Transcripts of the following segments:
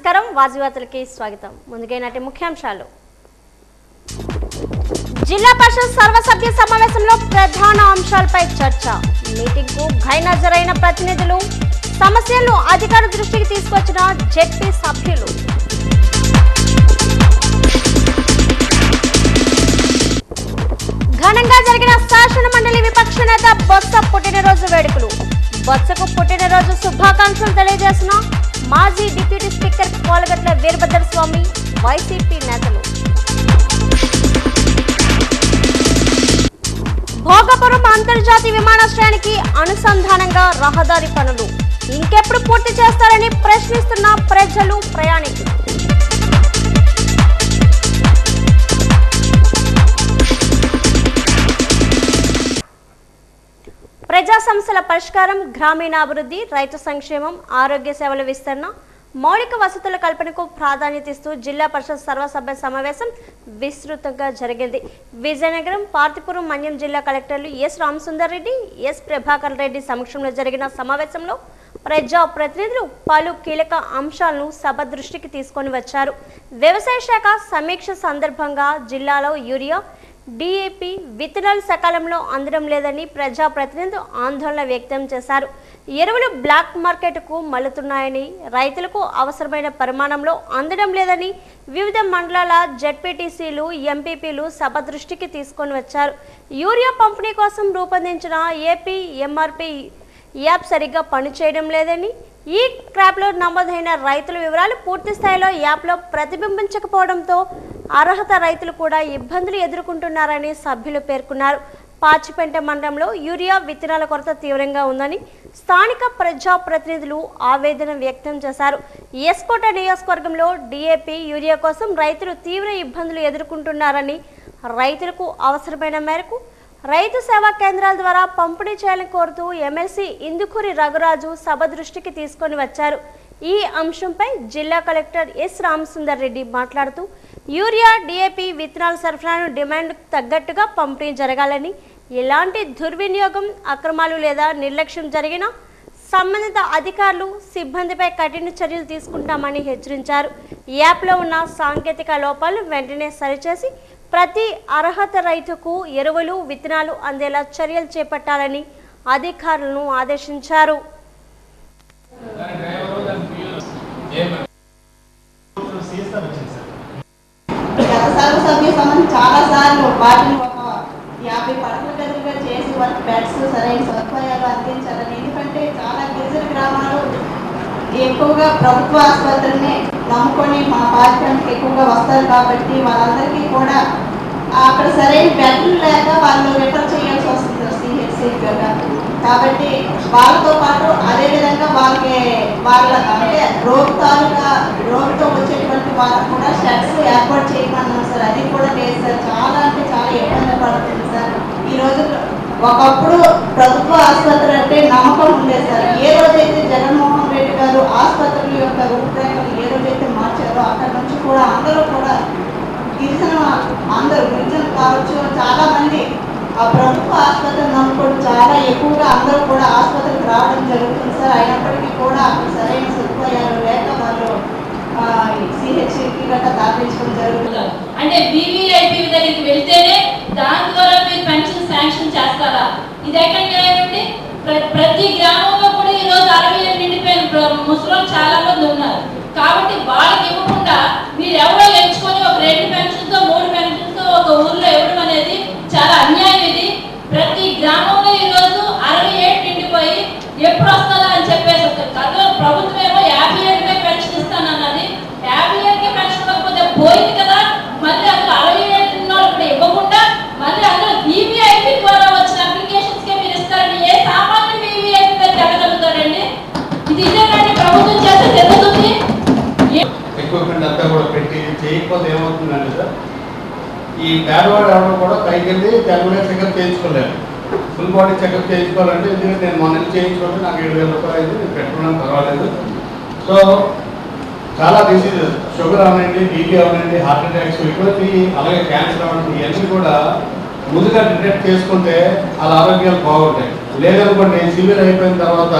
నమస్కారం వాజీవార్తలకి స్వాగతం. ముందుగా నాటి ముఖ్యాంశాలు. జిల్లా పరిషత్ సర్వసభ్య సమావేశంలో ప్రధాన అంశాలపై చర్చ. మీటింగ్కు గైర్హాజరైన ప్రతినిధులు, సమస్యలను అధికార దృష్టికి తీసుకొచ్చిన జెడ్పీ సభ్యులు. ఘనంగా జరిగిన శాసన మండలి విపక్ష నేత బొత్స పుట్టినరోజు వేడుకలు. బొత్సకు పుట్టినరోజు శుభాకాంక్షలు తెలియజేసిన మాజీ డిప్యూటీ స్పీకర్ కోలగట్ల వీరభద్ర స్వామి, వైసీపీ నేతలు. భోగపురం అంతర్జాతీయ విమానాశ్రయానికి అనుసంధానంగా రహదారి పనులు ఇంకెప్పుడు పూర్తి చేస్తారని ప్రశ్నిస్తున్న ప్రజలు, ప్రయాణికులు. ప్రజా సమస్యల పరిష్కారం, గ్రామీణాభివృద్ధి, రైతు సంక్షేమం, ఆరోగ్య సేవల విస్తరణ, మౌలిక వసతుల కల్పనకు ప్రాధాన్యత ఇస్తూ జిల్లా పరిషత్ సర్వసభ్య సమావేశం విస్తృతంగా జరిగింది. విజయనగరం, పార్తిపురం, మన్యం జిల్లా కలెక్టర్లు ఎస్ రామసుందర్ రెడ్డి, ఎస్ ప్రభాకర్ రెడ్డి సమక్షంలో జరిగిన సమావేశంలో ప్రజా ప్రతినిధులు పలు కీలక అంశాలను సభ దృష్టికి తీసుకొని వచ్చారు. వ్యవసాయ శాఖ సమీక్ష సందర్భంగా జిల్లాలో యూరియా, డిఏపి విత్తనాలు సకాలంలో అందడం లేదని ప్రజాప్రతినిధులు ఆందోళన వ్యక్తం చేశారు. ఎరువులు బ్లాక్ మార్కెట్కు మళ్లుతున్నాయని, రైతులకు అవసరమైన పరిమాణంలో అందడం లేదని వివిధ మండలాల జెడ్పీటీసీలు, ఎంపీపీలు సభ దృష్టికి తీసుకొని వచ్చారు. యూరియా పంపిణీ కోసం రూపొందించిన ఏపీ ఎంఆర్పీ యాప్ సరిగ్గా పనిచేయడం లేదని, ఈ క్రాప్లో నమోదైన రైతుల వివరాలు పూర్తి స్థాయిలో యాప్లో ప్రతిబింబించకపోవడంతో అర్హత రైతులు కూడా ఇబ్బందులు ఎదుర్కొంటున్నారని సభ్యులు పేర్కొన్నారు. పాచిపెంట మండలంలో యూరియా విత్తనాల కొరత తీవ్రంగా ఉందని స్థానిక ప్రజాప్రతినిధులు ఆవేదన వ్యక్తం చేశారు. ఎస్కోట నియోజకవర్గంలో డిఏపి, యూరియా కోసం రైతులు తీవ్ర ఇబ్బందులు ఎదుర్కొంటున్నారని, రైతులకు అవసరమైన మేరకు రైతు సేవా కేంద్రాల ద్వారా పంపిణీ చేయాలని కోరుతూ ఎమ్మెల్సీ ఇందుకూరి రఘురాజు సభ దృష్టికి తీసుకొని వచ్చారు. ఈ అంశంపై జిల్లా కలెక్టర్ ఎస్ రామసుందర్ రెడ్డి మాట్లాడుతూ యూరియా, డిఏపి విత్తనాల సరఫరాను డిమాండ్ తగ్గట్టుగా పంపిణీ జరగాలని, ఎలాంటి దుర్వినియోగం, అక్రమాలు లేదా నిర్లక్ష్యం జరిగినా సంబంధిత అధికారులు, సిబ్బందిపై కఠిన చర్యలు తీసుకుంటామని హెచ్చరించారు. యాప్లో ఉన్న సాంకేతిక లోపాలను వెంటనే సరిచేసి ప్రతి అర్హత రైతుకు ఎరువులు, విత్తనాలు అందేలా చర్యలు చేపట్టాలని అధికారులను ఆదేశించారు. చాలా సార్లు వాటిని ఒక 50 పడకల గదులుగా చేసి వాటి బెడ్స్ సరైన సదుపాయాలు అందించాలని. ఎందుకంటే చాలా గిరిజన గ్రామాలు ఎక్కువగా ప్రభుత్వ ఆసుపత్రిని నమ్ముకొని మా పాఠశాలకు ఎక్కువగా వస్తారు కాబట్టి వాళ్ళందరికీ కూడా అక్కడ సరైన బెడ్లు లేక వాళ్ళు రిఫర్ చేయాల్సి వస్తుంది సిహెచ్సి కాబట్టి వాళ్ళతో పాటు అదేవిధంగా వాళ్ళ అంటే రోగుతో వచ్చేటువంటి వాళ్ళకు కూడా షెడ్స్ ఏర్పాటు చేయమన్నాం సార్. అది కూడా లేదు సార్. చాలా అంటే చాలా ఇబ్బంది పడుతుంది సార్. ఈ రోజుల్లో ఒకప్పుడు ప్రభుత్వ ఆసుపత్రి అంటే నమ్మకం ఉండేది సార్. ఏ రోజైతే జగన్మోహన్ రెడ్డి గారు ఆసుపత్రుల యొక్క రూపురేఖలు ఏ రోజైతే మార్చారో అక్కడి నుంచి కూడా అందరూ కూడా గిరిజనులు కావచ్చు, చాలా మంది ఆ ప్రభుత్వ ఆసుపత్రిని నమ్ముకోవడం చాలా ఎక్కువగా అందరూ కూడా ఆసుపత్రికి రావడం జరుగుతుంది సార్. అయినప్పటికీ కూడా సరైన సదుపాయాలు లేక వాళ్ళు సిహెచ్కి గట్రా దాఖలించడం జరుగుతుంది. అంటే బీవీఐపీ దగ్గరికి వెళ్తేనే దాని ద్వారా మీరు పెన్షన్ శాంక్షన్ చేస్తారా? ఇది ఎక్కడ న్యాయమండి? ప్రతి గ్రామంలో కూడా ఈ రోజు 60 ఏళ్ళు నిండిపోయిన ముసలు చాలా మంది ఉన్నారు. కాబట్టి వాళ్ళకి ఇవ్వకుండా మీరు ఎవరో ఎంచుకొని ఒక 2 పెన్షన్తో 3 పెన్షన్తో ఒక ఊర్లో ఇవ్వడం అనేది చాలా అన్యాయం. ఇది ప్రతి గ్రామంలో ఈ రోజు 60 ఏళ్ళు నిండిపోయి ఎప్పుడు వస్తుందా అని చెప్పేసి వస్తారు. ప్రభుత్వం ఏమో 50 ఏళ్ళకే పెన్షన్ ఇస్తానన్నది. 50 ఏళ్ళకే పెన్షన్ ఇవ్వకపోతే పోయింది కదా. మళ్ళీ అందులో 60 ఏళ్ళు ఉన్న వాళ్ళు కూడా ఇవ్వకుండా మళ్ళీ అందులో బీవీఐపీ ద్వారా వచ్చిన అప్లికేషన్స్కే మీరు ఇస్తారని ఏ సామాన్య బీవీఐపీ జరగలుగుతాడండి? ఇది ఇదేనండి ప్రభుత్వం చేస్తే జరుగుతుంది. ఎక్విప్మెంట్ అంతా కూడా పెట్టి చేయకపోతే ఏమవుతుందండి సార్, ఈ పేదవాడు ఎవరు కూడా పైకి వెళ్ళి జనరల్ చెకప్ చేయించుకోలేరు. ఫుల్ బాడీ చెకప్ చేయించుకోవాలంటే ఎందుకంటే నేను మొన్న చేయించుకుంటే నాకు 7,000 రూపాయలు అయింది. నేను పెట్టుకున్నాను, పర్వాలేదు. సో చాలా డిసీజెస్, షుగర్ అవనండి, బీపీ అవనండి, హార్ట్ అటాక్స్ ఇటువంటి, అలాగే క్యాన్సర్ అవనండి, ఇవన్నీ కూడా ముందుగా డిటెక్ట్ చేసుకుంటే వాళ్ళ ఆరోగ్యాలు బాగుంటాయి. లేదనుకోండి సివియర్ అయిపోయిన తర్వాత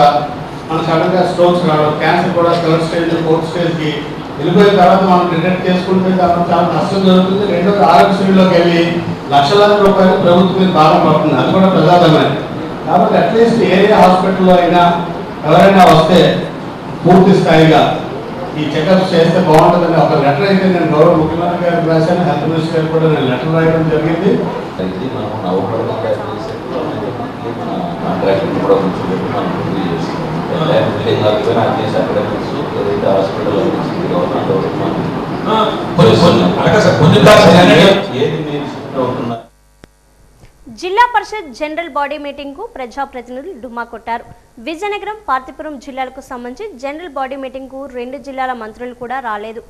మన సడన్గా స్ట్రోక్స్ రావడం, క్యాన్సర్ కూడా 3rd స్టేజ్ 4th స్టేజ్కి వెళ్ళిపోయిన తర్వాత మనం డిటెక్ట్ చేసుకుంటే దాంట్లో చాలా నష్టం జరుగుతుంది. రెండోది ఆరోగ్యశ్రీలోకి వెళ్ళి లక్షలాది రూపాయలు ప్రభుత్వం మీద భారం పడుతుంది, అది కూడా ప్రజాధనమే. కాబట్టి అట్లీస్ట్ ఏరియా హాస్పిటల్లో అయినా ఎవరైనా వస్తే పూర్తి స్థాయిగా ఈ చెకప్స్ చేస్తే బాగుంటుందని ఒక లెటర్ అయితే నేను గౌరవ ముఖ్యమంత్రి గారికి రాశాను, హెల్త్ మినిస్టర్ గారికి కూడా నేను లెటర్ రాయడం జరిగింది. మనం నవంబర్లో కాంట్రాక్ట్ కూడా కూర్చోబెట్టి మనం పూర్తి చేసి బిల్డింగ్ కాకపోయినా అట్లీస్ట్ అకాడమిక్స్ ఏదైతే హాస్పిటల్ ఏది మీరు షిఫ్ట్ అవుతున్నా. జిల్లా పరిషత్ జనరల్ బాడీ మీటింగ్ కు ప్రజాప్రతినిధులు డుమ్మా కొట్టారు. విజయనగరం, పార్తీపురం జిల్లాలకు సంబంధించి జనరల్ బాడీ మీటింగ్ కు 2 జిల్లాల మంత్రులు కూడా రాలేదు.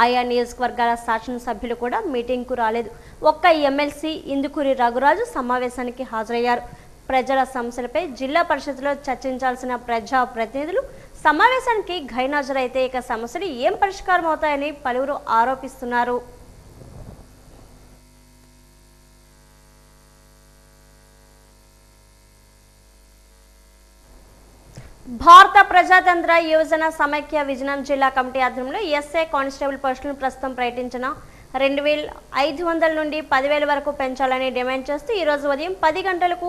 ఆయా నియోజకవర్గాల శాసనసభ్యులు కూడా మీటింగ్ కు రాలేదు. ఒక్క ఎమ్మెల్సీ ఇందుకూరి రఘురాజు సమావేశానికి హాజరయ్యారు. ప్రజల సమస్యలపై జిల్లా పరిషత్లో చర్చించాల్సిన ప్రజాప్రతినిధులు సమావేశానికి గైర్హాజరైతే ఇక సమస్యలు ఏం పరిష్కారం అవుతాయని పలువురు ఆరోపిస్తున్నారు. భారత ప్రజాతంత్ర యువజన సమైక్య విజయనగరం జిల్లా కమిటీ ఆధ్వర్యంలో ఎస్ఐ కానిస్టేబుల్ పోస్టులను ప్రస్తుతం ప్రకటించిన 2,500 నుండి 10,000 వరకు పెంచాలని డిమాండ్ చేస్తూ ఈరోజు ఉదయం 10 గంటలకు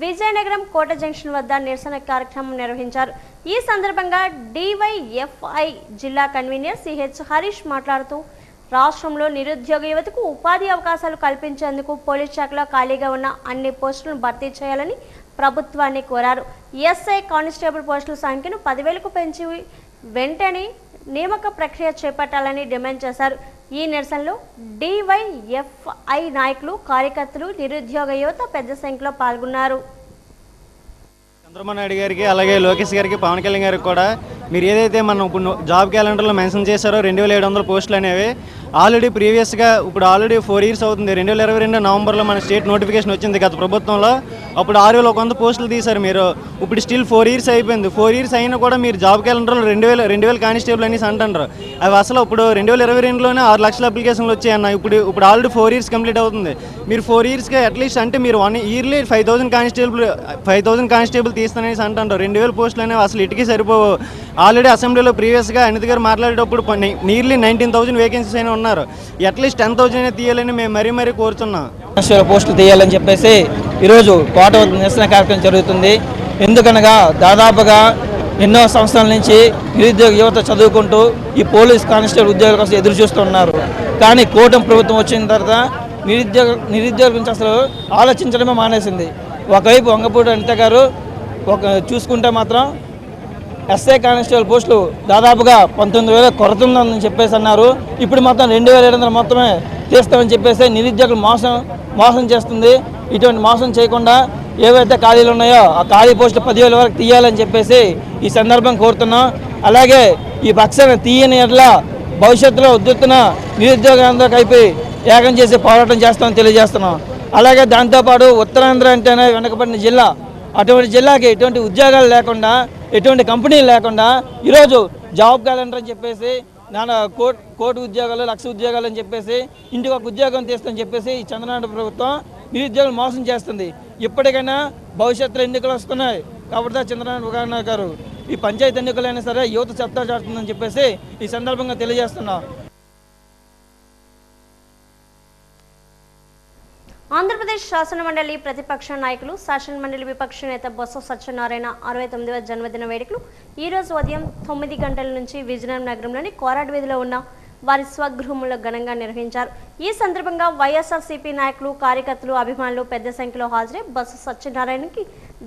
విజయనగరం కోట జంక్షన్ వద్ద నిరసన కార్యక్రమం నిర్వహించారు. ఈ సందర్భంగా డివైఎఫ్ఐ జిల్లా కన్వీనర్ సిహెచ్ హరీష్ మాట్లాడుతూ రాష్ట్రంలో నిరుద్యోగ యువతకు ఉపాధి అవకాశాలు కల్పించేందుకు పోలీస్ శాఖలో ఖాళీగా ఉన్న అన్ని పోస్టులను భర్తీ చేయాలని ప్రభుత్వాన్ని కోరారు. ఎస్ఐ కానిస్టేబుల్ పోస్టుల సంఖ్యను 10,000కు పెంచి వెంటనే నియామక ప్రక్రియ చేపట్టాలని డిమాండ్ చేశారు. ఈ నిరసనలో డివైఎఫ్ఐ నాయకులు, కార్యకర్తలు, నిరుద్యోగ యువత పెద్ద సంఖ్యలో పాల్గొన్నారు. చంద్రబాబు నాయుడు గారికి, అలాగే లోకేష్ గారికి, పవన్ కళ్యాణ్ గారికి కూడా మీరు ఏదైతే మనం ఇప్పుడు జాబ్ క్యాలెండర్లో మెన్షన్ చేశారో 2,700 పోస్టులు అనేవి ఆల్రెడీ ప్రీవియస్గా ఇప్పుడు ఆల్రెడీ 4 years అవుతుంది. 2022 నవంబర్లో మన స్టేట్ నోటిఫికేషన్ వచ్చింది గత ప్రభుత్వంలో. అప్పుడు 6,100 పోస్టులు తీశారు మీరు. ఇప్పుడు స్టిల్ 4 years అయిపోయింది. 4 years అయినా కూడా మీరు జాబ్ క్యాలెండర్లో 2,000 కానిస్టేబుల్ అనేసి అంటారు. అవి అసలు ఇప్పుడు 2022లోనే 6 లక్షల అప్లికేషన్లు వచ్చాయన్న. ఇప్పుడు ఆల్రెడీ 4 years కంప్లీట్ అవుతుంది. మీరు 4 yearsగా అట్లీస్ట్ అంటే మీరు 1 yearly 5,000 కానిస్టేబుల్ తీస్తాననేసి అంటారు. 2,000 పోస్టులు అనేవి అసలు ఇటుకి సరిపోవు. ఆల్రెడీ అసెంబ్లీలో ప్రీవియస్గా అనిత్ గారు మాట్లాడేటప్పుడు నియర్లీ 19,000 వేకెన్సీస్ అయినా ఉన్నారు. అట్లీస్ట్ 10,000 అయినా తీయాలని మేము మరీ కోరుతున్నాం. పోస్టులు తీయాలని చెప్పేసి ఈరోజు కోట నిరసన కార్యక్రమం జరుగుతుంది. ఎందుకనగా దాదాపుగా ఎన్నో సంవత్సరాల నుంచి నిరుద్యోగ యువత చదువుకుంటూ ఈ పోలీస్ కానిస్టేబుల్ ఉద్యోగాల కోసం ఎదురు చూస్తున్నారు. కానీ కూటమి ప్రభుత్వం వచ్చిన తర్వాత నిరుద్యోగం గురించి అసలు ఆలోచించడమే మానేసింది. ఒకవైపు వంగపూడి అనిత గారు చూసుకుంటే మాత్రం ఎస్ఐ కానిస్టేబుల్ పోస్టులు దాదాపుగా 19,000 కొరత ఉందని చెప్పేసి అన్నారు. ఇప్పుడు మొత్తం 2,700 మొత్తమే తీస్తామని చెప్పేసి నిరుద్యోగులు మోసం చేస్తుంది. ఇటువంటి మోసం చేయకుండా ఏవైతే ఖాళీలు ఉన్నాయో ఆ ఖాళీ పోస్టులు 10,000 వరకు తీయాలని చెప్పేసి ఈ సందర్భం కోరుతున్నాం. అలాగే ఈ పక్షాన తీయని ఎడ్ల భవిష్యత్తులో ఉద్యుక్తున్న నిరుద్యోగులందరూ కలిపి ఏకం చేసి పోరాటం చేస్తామని తెలియజేస్తున్నాం. అలాగే దాంతోపాటు ఉత్తరాంధ్ర అంటేనే వెనుకబడిన జిల్లా, అటువంటి జిల్లాకి ఎటువంటి ఉద్యోగాలు లేకుండా, ఎటువంటి కంపెనీలు లేకుండా ఈరోజు జాబ్ క్యాలెండర్ అని చెప్పేసి కోటి ఉద్యోగాలు, 1,00,000 ఉద్యోగాలు అని చెప్పేసి ఇంటికి ఒక ఉద్యోగం తీస్తుందని చెప్పేసి ఈ చంద్రబాబు ప్రభుత్వం నిరుద్యోగులు మోసం చేస్తుంది. ఇప్పటికైనా భవిష్యత్తులో ఎన్నికలు వస్తున్నాయి కాబట్టి చంద్రబాబు గారు ఈ పంచాయతీ ఎన్నికలైనా సరే యువత చెప్తా చేస్తుందని చెప్పేసి ఈ సందర్భంగా తెలియజేస్తున్నాం. ఆంధ్రప్రదేశ్ శాసనమండలి ప్రతిపక్ష నాయకులు, శాసనమండలి విపక్ష నేత బొత్స సత్యనారాయణ 69వ జన్మదిన వేడుకలు ఈరోజు ఉదయం 9 గంటల నుంచి విజయనగరం నగరంలోని కోరాడ్ వీధిలో ఉన్న వారి స్వగృహంలో ఘనంగా నిర్వహించారు. ఈ సందర్భంగా వైఎస్ఆర్సీపీ నాయకులు, కార్యకర్తలు, అభిమానులు పెద్ద సంఖ్యలో హాజరై బొత్స సత్యనారాయణకి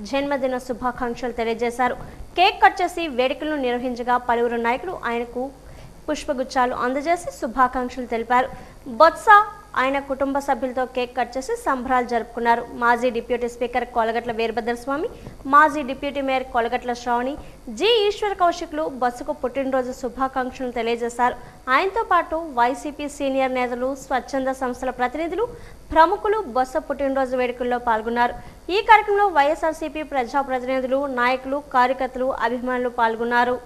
జన్మదిన శుభాకాంక్షలు తెలియజేశారు. కేక్ కట్ చేసి వేడుకలను నిర్వహించగా పలువురు నాయకులు ఆయనకు పుష్పగుచ్చాలు అందజేసి శుభాకాంక్షలు తెలిపారు. బొత్స ఆయన కుటుంబ సభ్యులతో కేక్ కట్ చేసి సంబరాలు జరుపుకున్నారు. మాజీ డిప్యూటీ స్పీకర్ కొలగట్ల వీరభద్రస్వామి, మాజీ deputy mayor Kolagatla Sravani, G Eshwar కౌశిక్లు బొత్సకు పుట్టినరోజు శుభాకాంక్షలు తెలియజేశారు. ఆయనతో పాటు వైసీపీ సీనియర్ నేతలు, స్వచ్ఛంద సంస్థల ప్రతినిధులు, ప్రముఖులు బొత్స పుట్టినరోజు వేడుకల్లో పాల్గొన్నారు. ఈ కార్యక్రమంలో వైఎస్ఆర్సీపీ ప్రజాప్రతినిధులు, నాయకులు, కార్యకర్తలు, అభిమానులు పాల్గొన్నారు.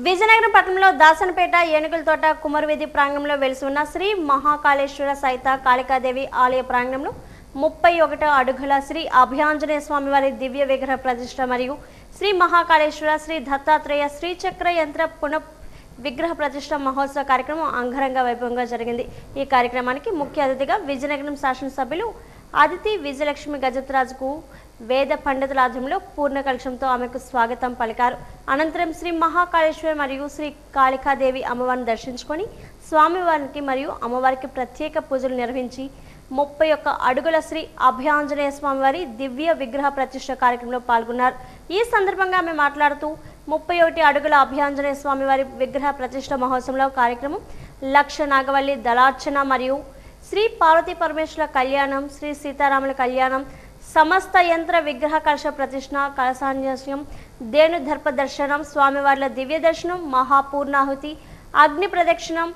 విజయనగరం పట్టణంలో దాసనపేట ఏనుగుల తోట కుమరవీధి ప్రాంగణంలో వెలిసి ఉన్న శ్రీ మహాకాళేశ్వర సహిత కాళికాదేవి ఆలయ ప్రాంగణంలో 31 అడుగుల శ్రీ అభయాంజనేయ స్వామి వారి దివ్య విగ్రహ ప్రతిష్ఠ మరియు శ్రీ మహాకాళేశ్వర శ్రీ దత్తాత్రేయ శ్రీచక్ర యంత్ర విగ్రహ ప్రతిష్ఠ మహోత్సవ కార్యక్రమం అంగరంగ వైభవంగా జరిగింది. ఈ కార్యక్రమానికి ముఖ్య అతిథిగా విజయనగరం శాసనసభ్యులు అదితి విజయలక్ష్మి గజత్రాజుకు వేద పండితుల ఆధ్వర్యంలో పూర్ణ కలశంతో ఆమెకు స్వాగతం పలికారు. అనంతరం శ్రీ మహాకాళేశ్వర మరియు శ్రీ కాళికాదేవి అమ్మవారిని దర్శించుకొని స్వామివారికి మరియు అమ్మవారికి ప్రత్యేక పూజలు నిర్వహించి 31 అడుగుల శ్రీ అభయాంజనేయ స్వామివారి దివ్య విగ్రహ ప్రతిష్ఠ కార్యక్రమంలో పాల్గొన్నారు. ఈ సందర్భంగా ఆమె మాట్లాడుతూ 31 అడుగుల అభయాంజనేయ స్వామివారి విగ్రహ ప్రతిష్ఠ మహోత్సవంలో కార్యక్రమం లక్ష నాగవల్లి దళార్చన మరియు శ్రీ పార్వతీ పరమేశ్వర కళ్యాణం, శ్రీ సీతారాముల కళ్యాణం, సమస్త యంత్ర విగ్రహ కలశ ప్రతిష్ఠ, కలశాన్యాసం, దేను దర్ప దర్శనం, స్వామివార్ల దివ్య దర్శనం, మహాపూర్ణాహుతి, అగ్ని ప్రదక్షిణం,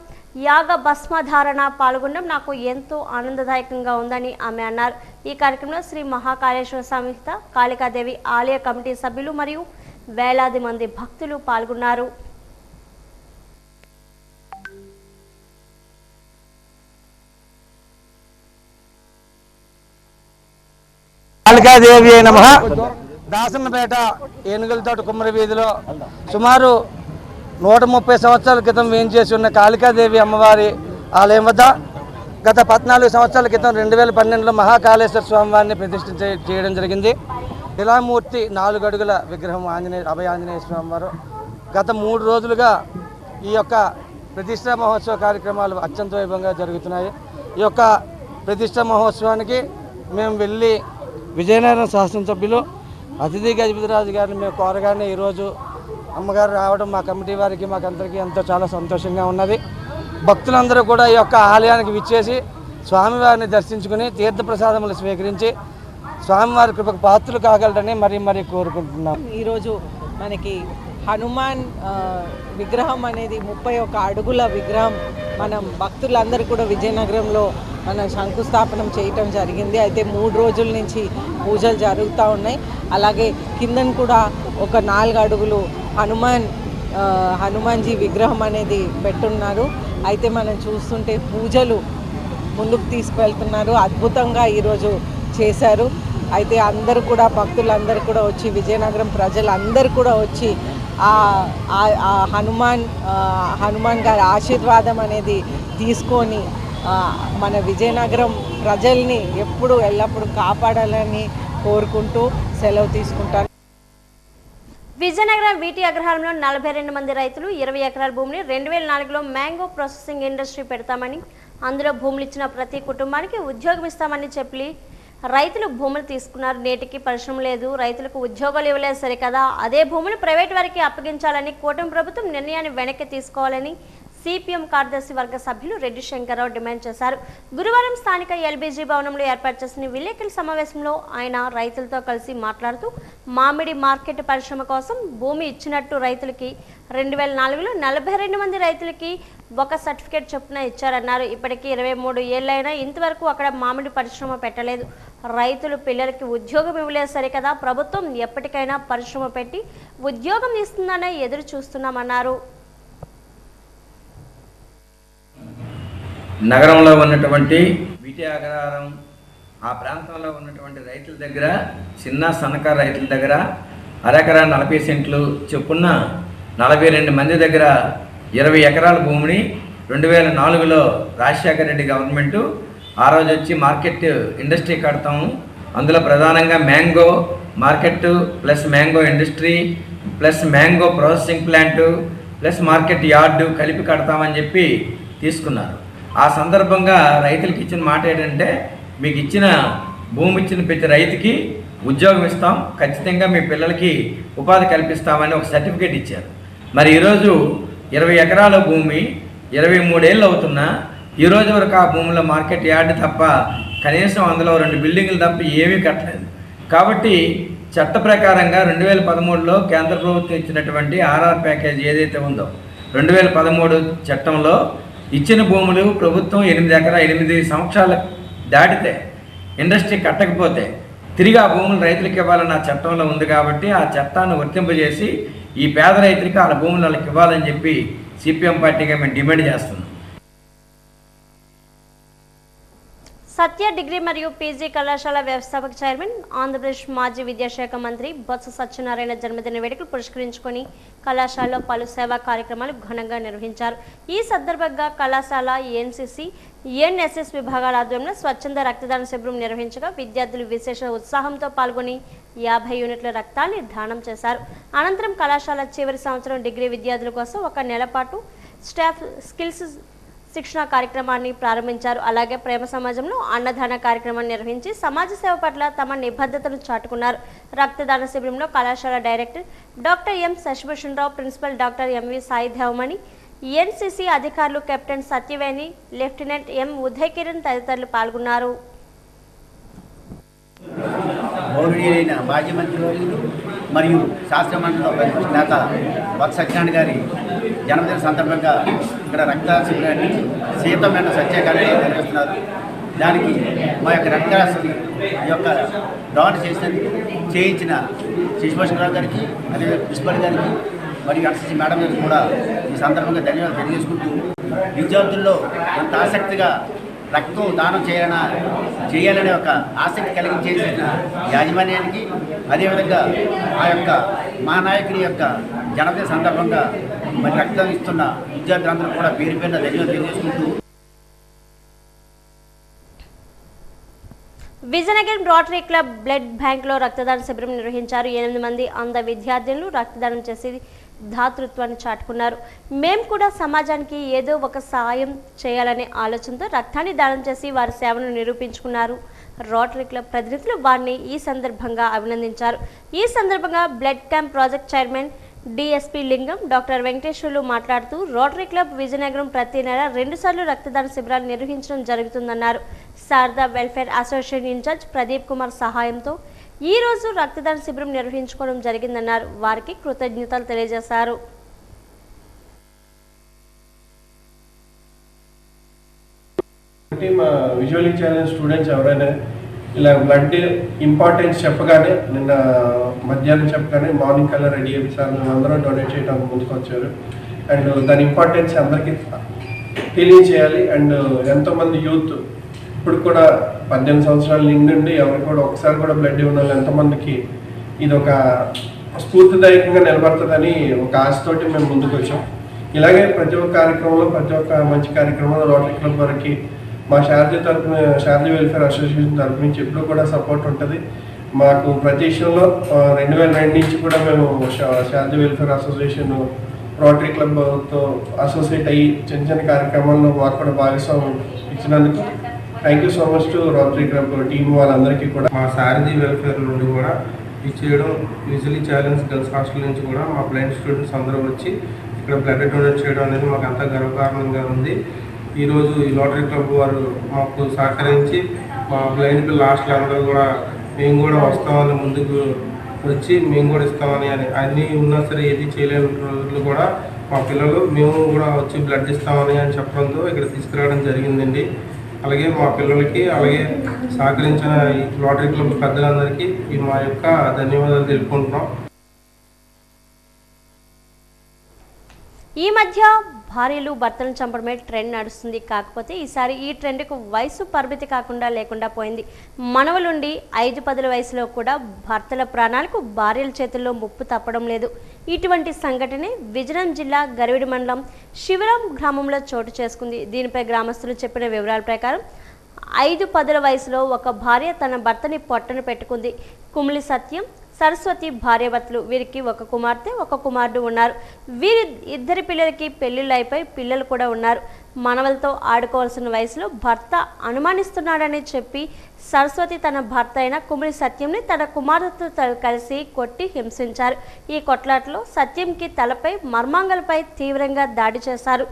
యాగ భస్మధారణ పాల్గొనడం నాకు ఎంతో ఆనందదాయకంగా ఉందని ఆమె అన్నారు. ఈ కార్యక్రమంలో శ్రీ మహాకాళేశ్వర సహిత కాళికాదేవి ఆలయ కమిటీ సభ్యులు మరియు వేలాది మంది భక్తులు పాల్గొన్నారు. కాళికాదేవి నమః. దాసన్నపేట ఏనుగుల తోట కుమ్మరి వీధిలో సుమారు 130 సంవత్సరాల క్రితం వేయించేసి ఉన్న కాళికాదేవి అమ్మవారి ఆలయం వద్ద గత 14 సంవత్సరాల క్రితం 2012లో మహాకాళేశ్వర స్వామివారిని ప్రతిష్ఠ చేయడం జరిగింది. శిలామూర్తి 4 అడుగుల విగ్రహం అభయాంజనేయ స్వామివారు. గత 3 రోజులుగా ఈ యొక్క ప్రతిష్ఠా మహోత్సవ కార్యక్రమాలు అత్యంత వైభవంగా జరుగుతున్నాయి. ఈ యొక్క ప్రతిష్ఠా మహోత్సవానికి మేము వెళ్ళి విజయనగరం శాసనసభ్యులు అతిథి గజపతిరాజు గారిని మేము కోరగానే ఈరోజు అమ్మగారు రావడం మా కమిటీ వారికి మాకందరికీ ఎంతో చాలా సంతోషంగా ఉన్నది. భక్తులందరూ కూడా ఈ యొక్క ఆలయానికి విచ్చేసి స్వామివారిని దర్శించుకుని తీర్థప్రసాదములు స్వీకరించి స్వామివారి కృపకు పాత్రలు కాగలరని మరీ కోరుకుంటున్నాం. ఈరోజు మనకి హనుమాన్ విగ్రహం అనేది 31 అడుగుల విగ్రహం మనం భక్తులందరూ కూడా విజయనగరంలో మనం శంకుస్థాపనం చేయటం జరిగింది. అయితే 3 రోజుల నుంచి పూజలు జరుగుతూ ఉన్నాయి. అలాగే కిందన కూడా ఒక 4 అడుగులు హనుమాన్జీ విగ్రహం అనేది పెట్టున్నారు. అయితే మనం చూస్తుంటే పూజలు ముందుకు తీసుకువెళ్తున్నారు. అద్భుతంగా ఈరోజు చేశారు. అయితే అందరూ కూడా భక్తులందరూ కూడా వచ్చి విజయనగరం ప్రజలందరూ కూడా వచ్చి హనుమాన్ గారి ఆశీర్వాదం అనేది తీసుకొని మన విజయనగరం ప్రజల్ని ఎల్లప్పుడూ కాపాడాలని కోరుకుంటూ సెలవు తీసుకుంటాను. విజయనగరం వీటి అగ్రహారంలో 42 మంది రైతులు 20 ఎకరాల భూమిని 2004లో మ్యాంగో ప్రాసెసింగ్ ఇండస్ట్రీ పెడతామని, అందులో భూములు ఇచ్చిన ప్రతి కుటుంబానికి ఉద్యోగం ఇస్తామని చెప్పి రైతులు భూములు తీసుకున్నారు. నేటికి పరిశ్రమ లేదు, రైతులకు ఉద్యోగాలు ఇవ్వలేదు సరికదా, అదే భూములు ప్రైవేట్ వారికి అప్పగించాలని కూటమి ప్రభుత్వం నిర్ణయాన్ని వెనక్కి తీసుకోవాలని సిపిఎం కార్యదర్శి వర్గ సభ్యులు రెడ్డి శంకర్రావు డిమాండ్ చేశారు. గురువారం స్థానిక ఎల్బీజీ భవనంలో ఏర్పాటు చేసిన విలేకరుల సమావేశంలో ఆయన రైతులతో కలిసి మాట్లాడుతూ మామిడి మార్కెట్ పరిశ్రమ కోసం భూమి ఇచ్చినట్టు రైతులకి 2004లో 42 మంది రైతులకి ఒక సర్టిఫికేట్ చొప్పున ఇచ్చారన్నారు. ఇప్పటికీ 23 ఏళ్లైనా ఇంతవరకు అక్కడ మామిడి పరిశ్రమ పెట్టలేదు. రైతులు పిల్లలకి ఉద్యోగం ఇవ్వలేదు సరికదా, ప్రభుత్వం ఎప్పటికైనా పరిశ్రమ పెట్టి ఉద్యోగం ఇస్తుందనే ఎదురు చూస్తున్నామన్నారు. నగరంలో ఉన్నటువంటి వీటి అగ్రహారం ఆ ప్రాంతంలో ఉన్నటువంటి రైతుల దగ్గర, చిన్న సన్నకారు రైతుల దగ్గర అరెకరా 40 సెంట్లు చొప్పున 42 మంది దగ్గర 20 ఎకరాల భూమిని 2004లో రాజశేఖర రెడ్డి గవర్నమెంటు ఆ రోజు వచ్చి మార్కెట్ ఇండస్ట్రీ కడతాము, అందులో ప్రధానంగా mango market plus mango industry plus mango processing plant plus market yard కలిపి కడతామని చెప్పి తీసుకున్నారు. ఆ సందర్భంగా రైతులకు ఇచ్చిన మాట ఏంటంటే, మీకు ఇచ్చిన భూమి ఇచ్చిన ప్రతి రైతుకి ఉద్యోగం ఇస్తాం, ఖచ్చితంగా మీ పిల్లలకి ఉపాధి కల్పిస్తామని ఒక సర్టిఫికేట్ ఇచ్చారు. మరి ఈరోజు 20 ఎకరాల భూమి 23 ఏళ్ళు అవుతున్నా ఈరోజు వరకు ఆ భూమిలో మార్కెట్ యార్డు తప్ప కనీసం అందులో 2 బిల్డింగులు తప్ప ఏమీ కట్టలేదు. కాబట్టి చట్ట ప్రకారంగా 2013లో కేంద్ర ప్రభుత్వం ఇచ్చినటువంటి ఆర్ఆర్ ప్యాకేజ్ ఏదైతే ఉందో 2013 చట్టంలో ఇచ్చిన భూములు ప్రభుత్వం 8 సంవత్సరాలు దాటితే ఇండస్ట్రీ కట్టకపోతే తిరిగి ఆ భూములు రైతులకు ఇవ్వాలన్న చట్టంలో ఉంది. కాబట్టి ఆ చట్టాన్ని వర్తింపజేసి ఈ పేద రైతులకి వాళ్ళ భూములు వాళ్ళకి ఇవ్వాలని చెప్పి సిపిఎం పార్టీగా మేము డిమాండ్ చేస్తున్నాం. సత్య డిగ్రీ మరియు పీజీ కళాశాల వ్యవస్థాపక చైర్మన్ ఆంధ్రప్రదేశ్ మాజీ విద్యాశాఖ మంత్రి బొత్స సత్యనారాయణ జన్మదిన వేడుకలు పురస్కరించుకొని కళాశాలలో పలు సేవా కార్యక్రమాలు ఘనంగా నిర్వహించారు. ఈ సందర్భంగా కళాశాల ఎన్సీసీ ఎన్ఎస్ఎస్ విభాగాల ఆధ్వర్యంలో స్వచ్ఛంద రక్తదాన శిబిరం నిర్వహించగా విద్యార్థులు విశేష ఉత్సాహంతో పాల్గొని 50 యూనిట్ల రక్తాన్ని దానం చేశారు. అనంతరం కళాశాల చివరి సంవత్సరం డిగ్రీ విద్యార్థుల కోసం ఒక నెల పాటు స్టాఫ్ స్కిల్స్ శిక్షణ కార్యక్రమాన్ని ప్రారంభించారు. అలాగే ప్రేమ సమాజంలో అన్నదాన కార్యక్రమాన్ని నిర్వహించి సమాజ సేవ పట్ల తమ నిబద్ధతను చాటుకున్నారు. రక్తదాన శిబిరంలో కళాశాల director doctor M Sashibhushan Rao, principal doctor MV Sai Devamani, NCC అధికారులు captain Satyaveni, lieutenant M Uday Kiran తదితరులు పాల్గొన్నారు. గౌరవనీయులైన మాజీ మంత్రివర్యులు మరియు శాస్త్రమండలిలో ప్రతిపక్ష నేత బొత్స సత్యనారాయణ గారి జన్మదిన సందర్భంగా ఇక్కడ రక్తదాన శిబిరాన్ని సీతమైన సత్యాగ్రహం నిర్వహిస్తున్నారు. దానికి మా యొక్క రక్తదాన యొక్క డోన్ చేయించిన శశిభూషణరావు గారికి, అదే ప్రిన్సిపల్ గారికి మరియు ఎన్సీసీ మేడం గారికి కూడా ఈ సందర్భంగా ధన్యవాదాలు తెలియజేసుకుంటూ, విద్యార్థుల్లో ఎంత ఆసక్తిగా రక్తం దానం చేయాలనే ఒక ఆసక్తి కలిగించేసిన యాజమాన్యానికి, అదేవిధంగా ఆ యొక్క మా నాయకుడి యొక్క జన్మదిన సందర్భంగా మరి రక్తం ఇస్తున్న విద్యార్థులందరూ కూడా పేరు పేరున ధన్యవాదాలు తెలియజేసుకుంటూ, విజయనగరం రోటరీ క్లబ్ బ్లడ్ బ్యాంక్లో రక్తదాన శిబిరం నిర్వహించారు. 8 మంది అంధ విద్యార్థులు రక్తదానం చేసి ధాతృత్వాన్ని చాటుకున్నారు. మేము కూడా సమాజానికి ఏదో ఒక సాయం చేయాలనే ఆలోచనతో రక్తాన్ని దానం చేసి వారి సేవను నిరూపించుకున్నారు. రోటరీ క్లబ్ ప్రతినిధులు వారిని ఈ సందర్భంగా అభినందించారు. ఈ సందర్భంగా blood camp project chairman DSP లింగం, డాక్టర్ వెంకటేశ్వర్లు మాట్లాడుతూ రోటరీ క్లబ్ విజయనగరం ప్రతి నెల 2 సార్లు రక్తదాన శిబిరాలు నిర్వహించడం జరుగుతుందన్నారు. Sharada welfare association incharge Pradeep Kumar సహాయంతో ఈ రోజు రక్తదాన శిబిరం నిర్వహించుకోవడం జరిగిందన్నారు. వారికి కృతజ్ఞతలు తెలియజేశారు. మా విజువల్లీ ఛాలెంజ్ స్టూడెంట్స్ ఎవరైనా ఇలా బ్లడ్ ఇంపార్టెన్స్ చెప్పగానే, నిన్న మధ్యాహ్నం చెప్పగానే మార్నింగ్ కల్లా రెడీ అయ్యి సార్ అందరూ డొనేట్ చేయడానికి ముందుకు వచ్చారు. అండ్ దాని ఇంపార్టెన్స్ అందరికీ తెలియజేయాలి. అండ్ ఎంతోమంది యూత్ ఇప్పుడు కూడా 18 సంవత్సరాల నిండి ఎవరు కూడా ఒకసారి కూడా బ్లడ్ ఇవ్వడం వల్ల ఎంతమందికి ఇది ఒక స్ఫూర్తిదాయకంగా నిలబడుతుందని ఒక ఆశతోటి మేము ముందుకు వచ్చాం. ఇలాగే ప్రతి ఒక్క కార్యక్రమంలో, ప్రతి ఒక్క మంచి కార్యక్రమంలో రోటరీ క్లబ్ వరకు మా శారదీ వెల్ఫేర్ అసోసియేషన్ తరఫు నుంచి ఎప్పుడూ కూడా సపోర్ట్ ఉంటుంది. మాకు ప్రతి విషయంలో 2002 నుంచి కూడా మేము శారదీ వెల్ఫేర్ అసోసియేషన్ రోటరీ క్లబ్తో అసోసియేట్ అయ్యి చిన్న చిన్న కార్యక్రమాల్లో మాకు కూడా భాగస్వామ్యం ఇచ్చినందుకు thank you so much to rotary club team వాళ్ళందరికీ కూడా. మా శారదీ వెల్ఫేర్ నుండి కూడా ఇచ్చేయడం, విజువల్లీ ఛాలెంజ్ గర్ల్స్ హాస్టల్ నుంచి కూడా మా బ్లైండ్ స్టూడెంట్స్ అందరూ వచ్చి ఇక్కడ బ్లడ్ డొనేట్ చేయడం అనేది మాకు అంతా గర్వకారణంగా ఉంది. ఈరోజు ఈ రోటరీ క్లబ్ వారు మాకు సహకరించి మా బ్లైండ్ పిల్లల హాస్టల్ అందరూ కూడా మేము కూడా వస్తామని ముందుకు వచ్చి మేము కూడా ఇస్తామని అన్నీ ఉన్నా సరే ఏది చేయలేని రోజులు కూడా మా పిల్లలు మేము కూడా వచ్చి బ్లడ్ ఇస్తామని చెప్పడంతో ఇక్కడ తీసుకురావడం జరిగిందండి. అలాగే మా పిల్లలకి, అలాగే సహకరించిన ఈ రోటరీ క్లబ్ పెద్దలందరికీ మా యొక్క ధన్యవాదాలు తెలుపుకుంటున్నాం. ఈ మధ్య భార్యలు భర్తలను చంపడమే ట్రెండ్ నడుస్తుంది. కాకపోతే ఈసారి ఈ ట్రెండ్కు వయసు పరిమితి లేకుండా పోయింది. మనవలుండి 5-10 వయసులో కూడా భర్తల ప్రాణాలకు భార్యల చేతుల్లో ముప్పు తప్పడం లేదు. ఇటువంటి సంఘటనే విజయనగరం జిల్లా గరివిడి మండలం శివరాం గ్రామంలో చోటు చేసుకుంది. దీనిపై గ్రామస్తులు చెప్పిన వివరాల ప్రకారం 5-10 వయసులో ఒక భార్య తన భర్తని పొట్టను పెట్టుకుంది. కుమిలి సత్యం, సరస్వతి భార్యాభర్తలు. వీరికి ఒక కుమార్తె, ఒక కుమారుడు ఉన్నారు. వీరి ఇద్దరి పిల్లలకి పెళ్లిళ్ళు అయిపోయి పిల్లలు కూడా ఉన్నారు. మనవలతో ఆడుకోవాల్సిన వయసులో భర్త అనుమానిస్తున్నాడని చెప్పి సరస్వతి తన భర్త అయిన కుమిలి సత్యంని తన కుమార్తెతో కలిసి కొట్టి హింసించారు. ఈ కొట్లాటలో సత్యంకి తలపై, మర్మాంగలపై తీవ్రంగా దాడి చేశారు.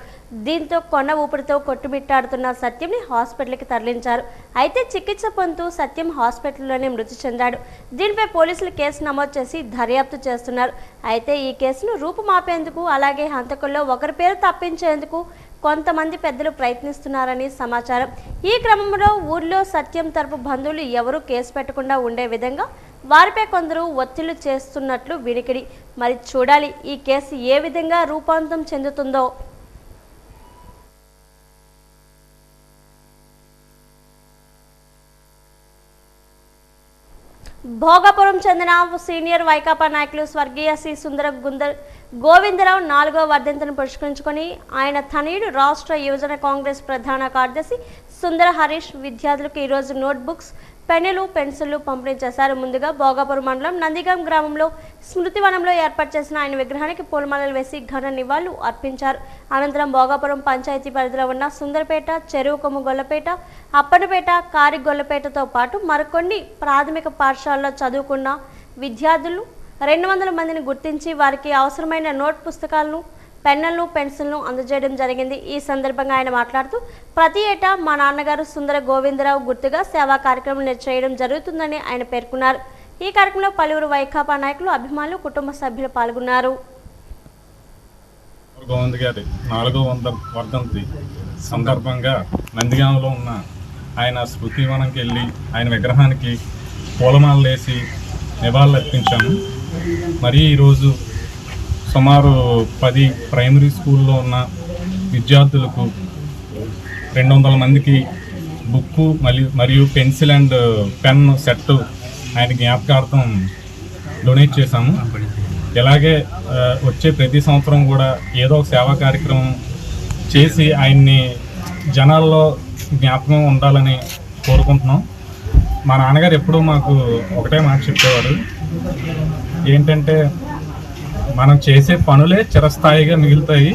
దీంతో కొండ ఊపిరితో కొట్టుమిట్టాడుతున్న సత్యంని హాస్పిటల్కి తరలించారు. అయితే చికిత్స పొందుతూ సత్యం హాస్పిటల్లోనే మృతి చెందాడు. దీనిపై పోలీసులు కేసు నమోదు చేసి దర్యాప్తు చేస్తున్నారు. అయితే ఈ కేసును రూపుమాపేందుకు, అలాగే హంతకుల్లో ఒకరి పేరు తప్పించేందుకు కొంతమంది పెద్దలు ప్రయత్నిస్తున్నారని సమాచారం. ఈ క్రమంలో ఊర్లో సత్యం తరపు బంధువులు ఎవరూ కేసు పెట్టకుండా ఉండే విధంగా వారిపై కొందరు ఒత్తిళ్లు చేస్తున్నట్లు వినికిడి. మరి చూడాలి ఈ కేసు ఏ విధంగా రూపాంతరం చెందుతుందో. భోగాపురం చెందిన సీనియర్ వైకాపా నాయకులు స్వర్గీయ శ్రీ సుందర గోవిందరావు 4వ వర్ధంతిని పురస్కరించుకొని ఆయన తనయుడు రాష్ట్ర యువజన కాంగ్రెస్ ప్రధాన కార్యదర్శి సుందర హరీష్ విద్యార్థులకు ఈరోజు నోట్బుక్స్, పెన్నులు, పెన్సిళ్లు పంపిణీ చేశారు. ముందుగా భోగాపురం మండలం నందిగాం గ్రామంలో స్మృతివనంలో ఏర్పాటు చేసిన ఆయన విగ్రహానికి పూలమాలలు వేసి ఘన నివాళులు అర్పించారు. అనంతరం భోగాపురం పంచాయతీ పరిధిలో ఉన్న సుందరపేట, చెరువుకొమ్ము గొల్లపేట, అప్పనపేట, కారిగొల్లపేటతో పాటు మరికొన్ని ప్రాథమిక పాఠశాలలో చదువుకున్న విద్యార్థులు 200 మందిని గుర్తించి వారికి అవసరమైన నోట్ పుస్తకాలను, పెన్నులను, పెన్సిల్ను అందజేయడం జరిగింది. ఈ సందర్భంగా ఆయన మాట్లాడుతూ ప్రతి ఏటా మా నాన్నగారు సుందర గోవిందరావు గుర్తుగా సేవా కార్యక్రమం చేయడం జరుగుతుందని ఆయన పేర్కొన్నారు. ఈ కార్యక్రమంలో పలువురు వైకాపా నాయకులు, అభిమానులు, కుటుంబ సభ్యులు పాల్గొన్నారు. గోవింద్ గారి 400వ వర్ధంతి సందర్భంగా నందిగాంలో ఉన్న ఆయన స్మృతివనంకి వెళ్ళి ఆయన విగ్రహానికి పూలమాలలు వేసి నివాళులు అర్పించాము. మరి ఈరోజు సుమారు 10 ప్రైమరీ స్కూల్లో ఉన్న విద్యార్థులకు 200 మందికి బుక్కు మరియు పెన్సిల్ అండ్ పెన్ సెట్ ఆయన జ్ఞాపకార్థం డొనేట్ చేశాము. ఇలాగే వచ్చే ప్రతి సంవత్సరం కూడా ఏదో ఒక సేవా కార్యక్రమం చేసి ఆయన్ని జనాల్లో జ్ఞాపకం ఉండాలని కోరుకుంటున్నాం. మా నాన్నగారు ఎప్పుడూ మాకు ఒకటే మాట చెప్పేవారు, ఏంటంటే మనం చేసే పనులే చిరస్థాయిగా మిగులుతాయి.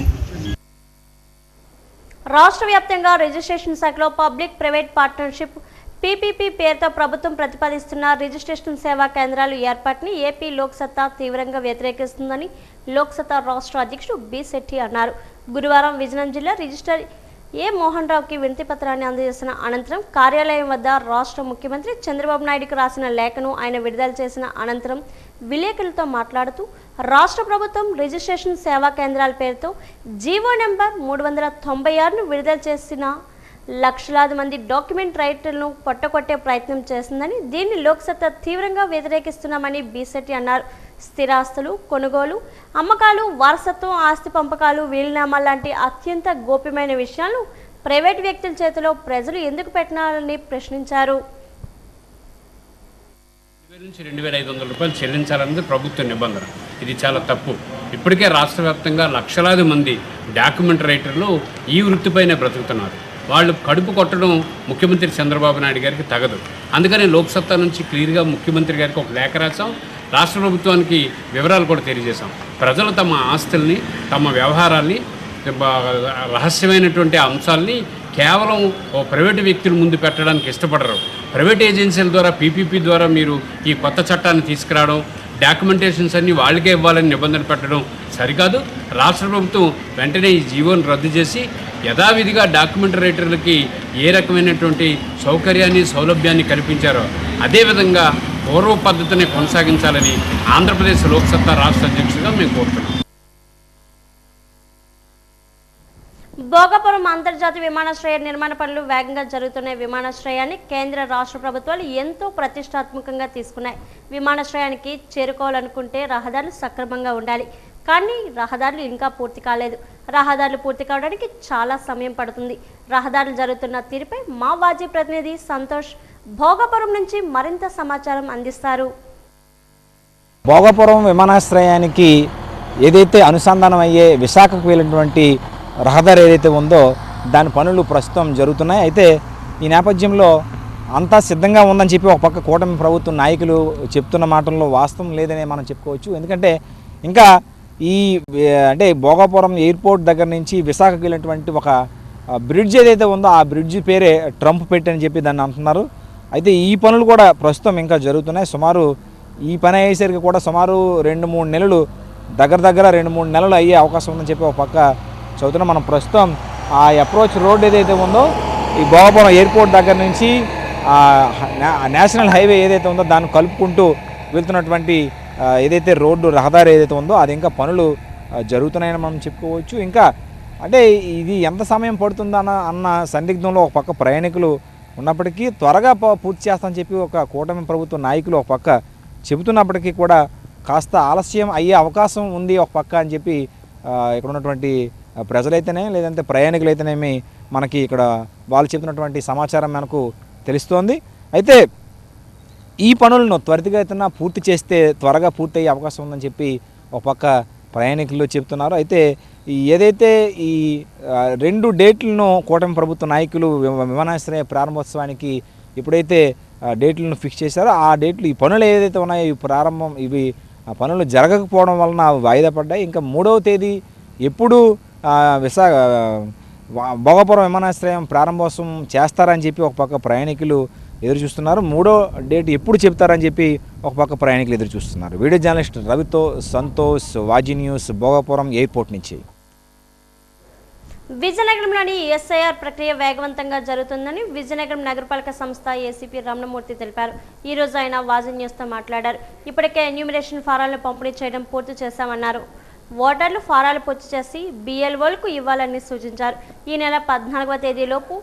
రాష్ట్ర వ్యాప్తంగా రిజిస్ట్రేషన్ శాఖలో పబ్లిక్ ప్రైవేట్ పార్ట్నర్షిప్ పీపీపీ పేరుతో ప్రభుత్వం ప్రతిపాదిస్తున్న రిజిస్ట్రేషన్ సేవా కేంద్రాలు ఏర్పాటుని ఏపీ లోక్సత్తా తీవ్రంగా వ్యతిరేకిస్తుందని లోక్సత్తా రాష్ట్ర అధ్యక్షుడు బి శెట్టి అన్నారు. గురువారం విజయనగరం జిల్లా రిజిస్టర్ ఏ మోహన్ రావుకి వినతి పత్రాన్ని అందజేసిన అనంతరం కార్యాలయం వద్ద రాష్ట్ర ముఖ్యమంత్రి చంద్రబాబు నాయుడుకు రాసిన లేఖను ఆయన విడుదల చేసిన అనంతరం విలేకరులతో మాట్లాడుతూ రాష్ట్ర ప్రభుత్వం రిజిస్ట్రేషన్ సేవా కేంద్రాల పేరుతో జీవో నెంబర్ 396ను విడుదల చేసిన లక్షలాది మంది డాక్యుమెంట్ రైటర్లను పొట్టకొట్టే ప్రయత్నం చేసిందని, దీన్ని లోక్సత్తా తీవ్రంగా వ్యతిరేకిస్తున్నామని బీసెట్టి అన్నారు. స్థిరాస్తులు కొనుగోలు, అమ్మకాలు, వారసత్వం, ఆస్తి పంపకాలు, వీలునామా లాంటి అత్యంత గోప్యమైన విషయాలను ప్రైవేటు వ్యక్తుల చేతిలో ప్రజలు ఎందుకు పెట్టాలని ప్రశ్నించారు. 2,500 రూపాయలు చెల్లించాలన్నది ప్రభుత్వ నిబంధన. ఇది చాలా తప్పు. ఇప్పటికే రాష్ట్ర వ్యాప్తంగా లక్షలాది మంది డాక్యుమెంట్ రైటర్లు ఈ వృత్తిపైనే బ్రతుకుతున్నారు. వాళ్ళు కడుపు కొట్టడం ముఖ్యమంత్రి చంద్రబాబు నాయుడు గారికి తగదు. అందుకని లోక్సత్తా నుంచి క్లియర్గా ముఖ్యమంత్రి గారికి ఒక లేఖ రాసాం. రాష్ట్ర ప్రభుత్వానికి వివరాలు కూడా తెలియజేశాం. ప్రజలు తమ ఆస్తుల్ని, తమ వ్యవహారాల్ని, రహస్యమైనటువంటి అంశాలని కేవలం ఓ ప్రైవేటు వ్యక్తుల ముందు పెట్టడానికి ఇష్టపడరు. ప్రైవేట్ ఏజెన్సీల ద్వారా, పీపీపీ ద్వారా మీరు ఈ కొత్త చట్టాన్ని తీసుకురావడం, డాక్యుమెంటేషన్స్ అన్నీ వాళ్ళకే ఇవ్వాలని నిబంధన పెట్టడం సరికాదు. రాష్ట్ర ప్రభుత్వం వెంటనే ఈ జీవోను రద్దు చేసి యథావిధిగా డాక్యుమెంట్ రైటర్లకి ఏ రకమైనటువంటి సౌకర్యాన్ని, సౌలభ్యాన్ని కల్పించారో అదేవిధంగా పూర్వ పద్ధతిని కొనసాగించాలని ఆంధ్రప్రదేశ్ లోక్సత్తా రాష్ట్ర అధ్యక్షుడిగా మేము కోరుతున్నాం. భోగాపురం అంతర్జాతీయ విమానాశ్రయ నిర్మాణ పనులు వేగంగా జరుగుతున్న విమానాశ్రయాన్ని కేంద్ర రాష్ట్ర ప్రభుత్వాలు ఎంతో ప్రతిష్టాత్మకంగా తీసుకున్నాయి. విమానాశ్రయానికి చేరుకోవాలనుకుంటే రహదారులు సక్రమంగా ఉండాలి. కానీ రహదారులు ఇంకా పూర్తి కాలేదు. రహదారులు పూర్తి కావడానికి చాలా సమయం పడుతుంది. రహదారులు జరుగుతున్న తీరుపై మా వాజీ ప్రతినిధి సంతోష్ భోగాపురం నుంచి మరింత సమాచారం అందిస్తారు. భోగాపురం విమానాశ్రయానికి ఏదైతే అనుసంధానం అయ్యే విశాఖకు వెళ్ళినటువంటి రహదారి ఏదైతే ఉందో దాని పనులు ప్రస్తుతం జరుగుతున్నాయి. అయితే ఈ నేపథ్యంలో అంతా సిద్ధంగా ఉందని చెప్పి ఒక పక్క కూటమి ప్రభుత్వం నాయకులు చెప్తున్న మాటల్లో వాస్తవం లేదనే మనం చెప్పుకోవచ్చు. ఎందుకంటే ఇంకా అంటే భోగాపురం ఎయిర్పోర్ట్ దగ్గర నుంచి విశాఖకు వెళ్ళినటువంటి ఒక బ్రిడ్జ్ ఏదైతే ఉందో ఆ బ్రిడ్జ్ పేరే ట్రంప్ పెట్టి అని చెప్పి దాన్ని అంటున్నారు. అయితే ఈ పనులు కూడా ప్రస్తుతం ఇంకా జరుగుతున్నాయి. సుమారు ఈ పని అయ్యేసరికి కూడా సుమారు 2-3 నెలలు దగ్గర 2-3 నెలలు అయ్యే అవకాశం ఉందని చెప్పి ఒక పక్క చదువుతున్నాం. మనం ప్రస్తుతం ఆ అప్రోచ్ రోడ్ ఏదైతే ఉందో ఈ భోగాపురం ఎయిర్పోర్ట్ దగ్గర నుంచి నేషనల్ హైవే ఏదైతే ఉందో దాన్ని కలుపుకుంటూ వెళ్తున్నటువంటి ఏదైతే రోడ్డు రహదారి ఏదైతే ఉందో అది ఇంకా పనులు జరుగుతున్నాయని మనం చెప్పుకోవచ్చు. ఇంకా అంటే ఇది ఎంత సమయం పడుతుందా అన్న సందిగ్ధంలో ఒక పక్క ప్రయాణికులు ఉన్నప్పటికీ త్వరగా పూర్తి చేస్తామని చెప్పి ఒక కూటమి ప్రభుత్వ నాయకులు ఒక పక్క చెబుతున్నప్పటికీ కూడా కాస్త ఆలస్యం అయ్యే అవకాశం ఉంది ఒక పక్క అని చెప్పి ఇక్కడ ఉన్నటువంటి ప్రజలైతేనే లేదంటే ప్రయాణికులైతేనేమి మనకి ఇక్కడ వాళ్ళు చెబుతున్నటువంటి సమాచారం మనకు తెలుస్తోంది. అయితే ఈ పనులను త్వరితగతిన పూర్తి చేస్తే త్వరగా పూర్తయ్యే అవకాశం ఉందని చెప్పి ఒక పక్క ప్రయాణికులు చెబుతున్నారు. అయితే ఏదైతే ఈ 2 డేట్లను కూటమి ప్రభుత్వ నాయకులు విమానాశ్రయ ప్రారంభోత్సవానికి ఎప్పుడైతే డేట్లను ఫిక్స్ చేశారో ఆ డేట్లు ఈ పనులు ఏదైతే ఉన్నాయో ఇవి పనులు జరగకపోవడం వలన వాయిదా పడ్డాయి. ఇంకా 3వ తేదీ ఎప్పుడు భోగాపురం విమానాశ్రయం ప్రారంభోత్సవం చేస్తారని చెప్పి ఒక పక్క ప్రయాణికులు ఎదురు చూస్తున్నారు. 3వ డేట్ ఎప్పుడు చెప్తారని చెప్పి ఒక పక్క ప్రయాణికులు ఎదురు చూస్తున్నారు. వీడియో జర్నలిస్ట్ రవితో సంతోష్, వాజీ న్యూస్, భోగాపురం ఎయిర్పోర్ట్ నుంచి. విజయనగరంలోని ఎస్ఐఆర్ ప్రక్రియ వేగవంతంగా జరుగుతుందని విజయనగరం నగరపాలక సంస్థ ఏసీపీ రమణమూర్తి తెలిపారు. ఈ రోజు ఆయన వాజీ న్యూస్తో మాట్లాడారు. ఇప్పటికే ఎన్యూమరేషన్ ఫారాలను పంపిణీ చేయడం పూర్తి చేశామన్నారు. ఓటర్లు ఫారాలు పూర్తి చేసి BLOలకు ఇవ్వాలని సూచించారు. ఈ నెల 14వ తేదీలోపు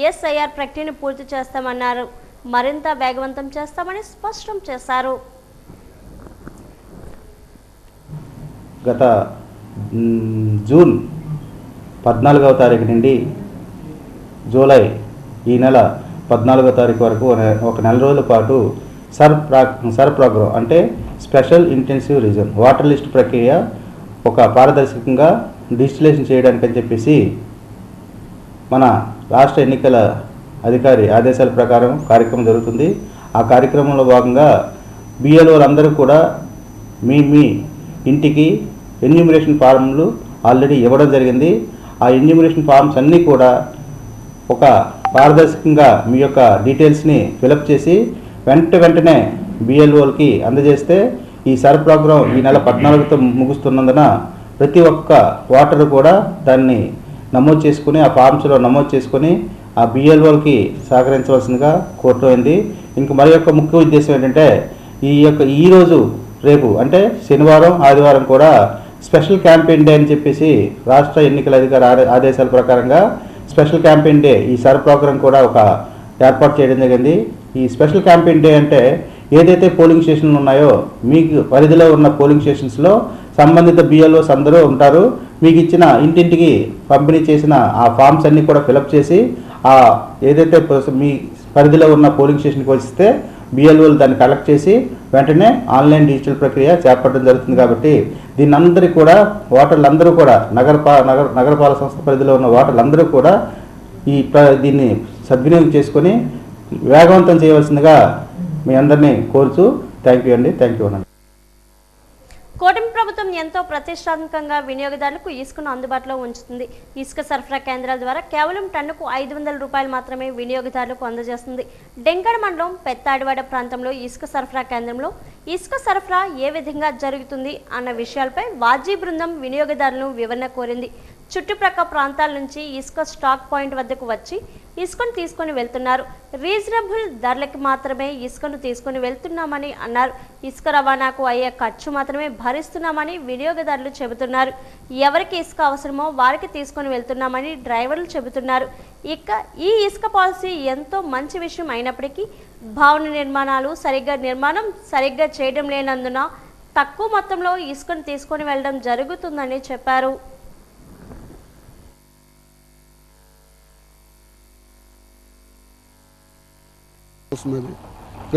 ఎస్ఐఆర్ ప్రక్రియను పూర్తి చేస్తామన్నారు. మరింత వేగవంతం చేస్తామని స్పష్టం చేశారు. గత జూన్ 14వ తారీఖు నుండి జూలై ఈ నెల 14వ తారీఖు వరకు ఒక నెల రోజుల పాటు సర్ ప్రోగ్రామ్ అంటే special intensive revision water list ప్రక్రియ ఒక పారదర్శకంగా డిజిటలైజేషన్ చేయడానికి అని చెప్పేసి మన రాష్ట్ర ఎన్నికల అధికారి ఆదేశాల ప్రకారం కార్యక్రమం జరుగుతుంది. ఆ కార్యక్రమంలో భాగంగా BLOలందరూ కూడా మీ ఇంటికి ఎన్యూమరేషన్ ఫారంలు ఆల్రెడీ ఇవ్వడం జరిగింది. ఆ ఎన్యూమరేషన్ ఫార్మ్స్ అన్నీ కూడా ఒక పారదర్శకంగా మీ యొక్క డీటెయిల్స్ని ఫిలప్ చేసి వెంటనే BLOలకి అందజేస్తే ఈ సర్ ప్రోగ్రాం ఈ నెల 14తో ముగుస్తున్నందున ప్రతి ఒక్క ఓటరు కూడా దాన్ని నమోదు చేసుకుని ఆ ఫార్మ్స్లో నమోదు చేసుకుని ఆ BLOలకి సహకరించవలసిందిగా కోరుతోంది. ఇంక మరి యొక్క ముఖ్య ఉద్దేశం ఏంటంటే ఈరోజు రేపు అంటే శనివారం ఆదివారం కూడా స్పెషల్ క్యాంపెయిన్ డే అని చెప్పేసి రాష్ట్ర ఎన్నికల అధికారి ఆదేశాల ప్రకారంగా స్పెషల్ క్యాంపెయిన్ డే ఈ సర్ ప్రోగ్రాం కూడా ఒక ఏర్పాటు చేయడం జరిగింది. ఈ స్పెషల్ క్యాంపెయిన్ డే అంటే ఏదైతే పోలింగ్ స్టేషన్లు ఉన్నాయో మీకు పరిధిలో ఉన్న పోలింగ్ స్టేషన్స్లో సంబంధిత BLOs అందరూ ఉంటారు. మీకు ఇచ్చిన ఇంటింటికి పంపిణీ చేసిన ఆ ఫామ్స్ అన్నీ కూడా ఫిలప్ చేసి ఆ ఏదైతే మీ పరిధిలో ఉన్న పోలింగ్ స్టేషన్కి వస్తే BLOలు దాన్ని కలెక్ట్ చేసి వెంటనే ఆన్లైన్ డిజిటల్ ప్రక్రియ చేపట్టడం జరుగుతుంది. కాబట్టి దీన్ని అందరికీ కూడా ఓటర్లందరూ కూడా నగరపాలక సంస్థ పరిధిలో ఉన్న ఓటర్లందరూ కూడా దీన్ని సద్వినియోగం చేసుకొని వేగవంతం చేయవలసిందిగా మీ అందరినీ కోరుతూ థ్యాంక్ యూ అనండి. కూటమి ప్రభుత్వం ఎంతో ప్రతిష్టాత్మకంగా వినియోగదారులకు ఇసుకను అందుబాటులో ఉంచుతుంది. ఇసుక సరఫరా కేంద్రాల ద్వారా కేవలం టన్నుకు 500 రూపాయలు మాత్రమే వినియోగదారులకు అందజేస్తుంది. డెంగడ మండలం పెత్తాడివాడ ప్రాంతంలో ఇసుక సరఫరా కేంద్రంలో ఇసుక సరఫరా ఏ విధంగా జరుగుతుంది అన్న విషయాలపై వాజీ బృందం వినియోగదారులను వివరణ కోరింది. చుట్టుప్రక్కల ప్రాంతాల నుంచి ఇసుక స్టాక్ పాయింట్ వద్దకు వచ్చి ఇసుకను తీసుకొని వెళ్తున్నారు. రీజనబుల్ ధరలకి మాత్రమే ఇసుకను తీసుకొని వెళ్తున్నామని అన్నారు. ఇసుక రవాణాకు అయ్యే ఖర్చు మాత్రమే భరిస్తున్నామని వినియోగదారులు చెబుతున్నారు. ఎవరికి ఇసుక అవసరమో వారికి తీసుకొని వెళ్తున్నామని డ్రైవర్లు చెబుతున్నారు. ఈ ఇసుక పాలసీ ఎంతో మంచి విషయం అయినప్పటికీ భవన నిర్మాణాలు సరిగ్గా చేయడం లేనందున తక్కువ మొత్తంలో ఇసుకను తీసుకొని వెళ్ళడం జరుగుతుందని చెప్పారు.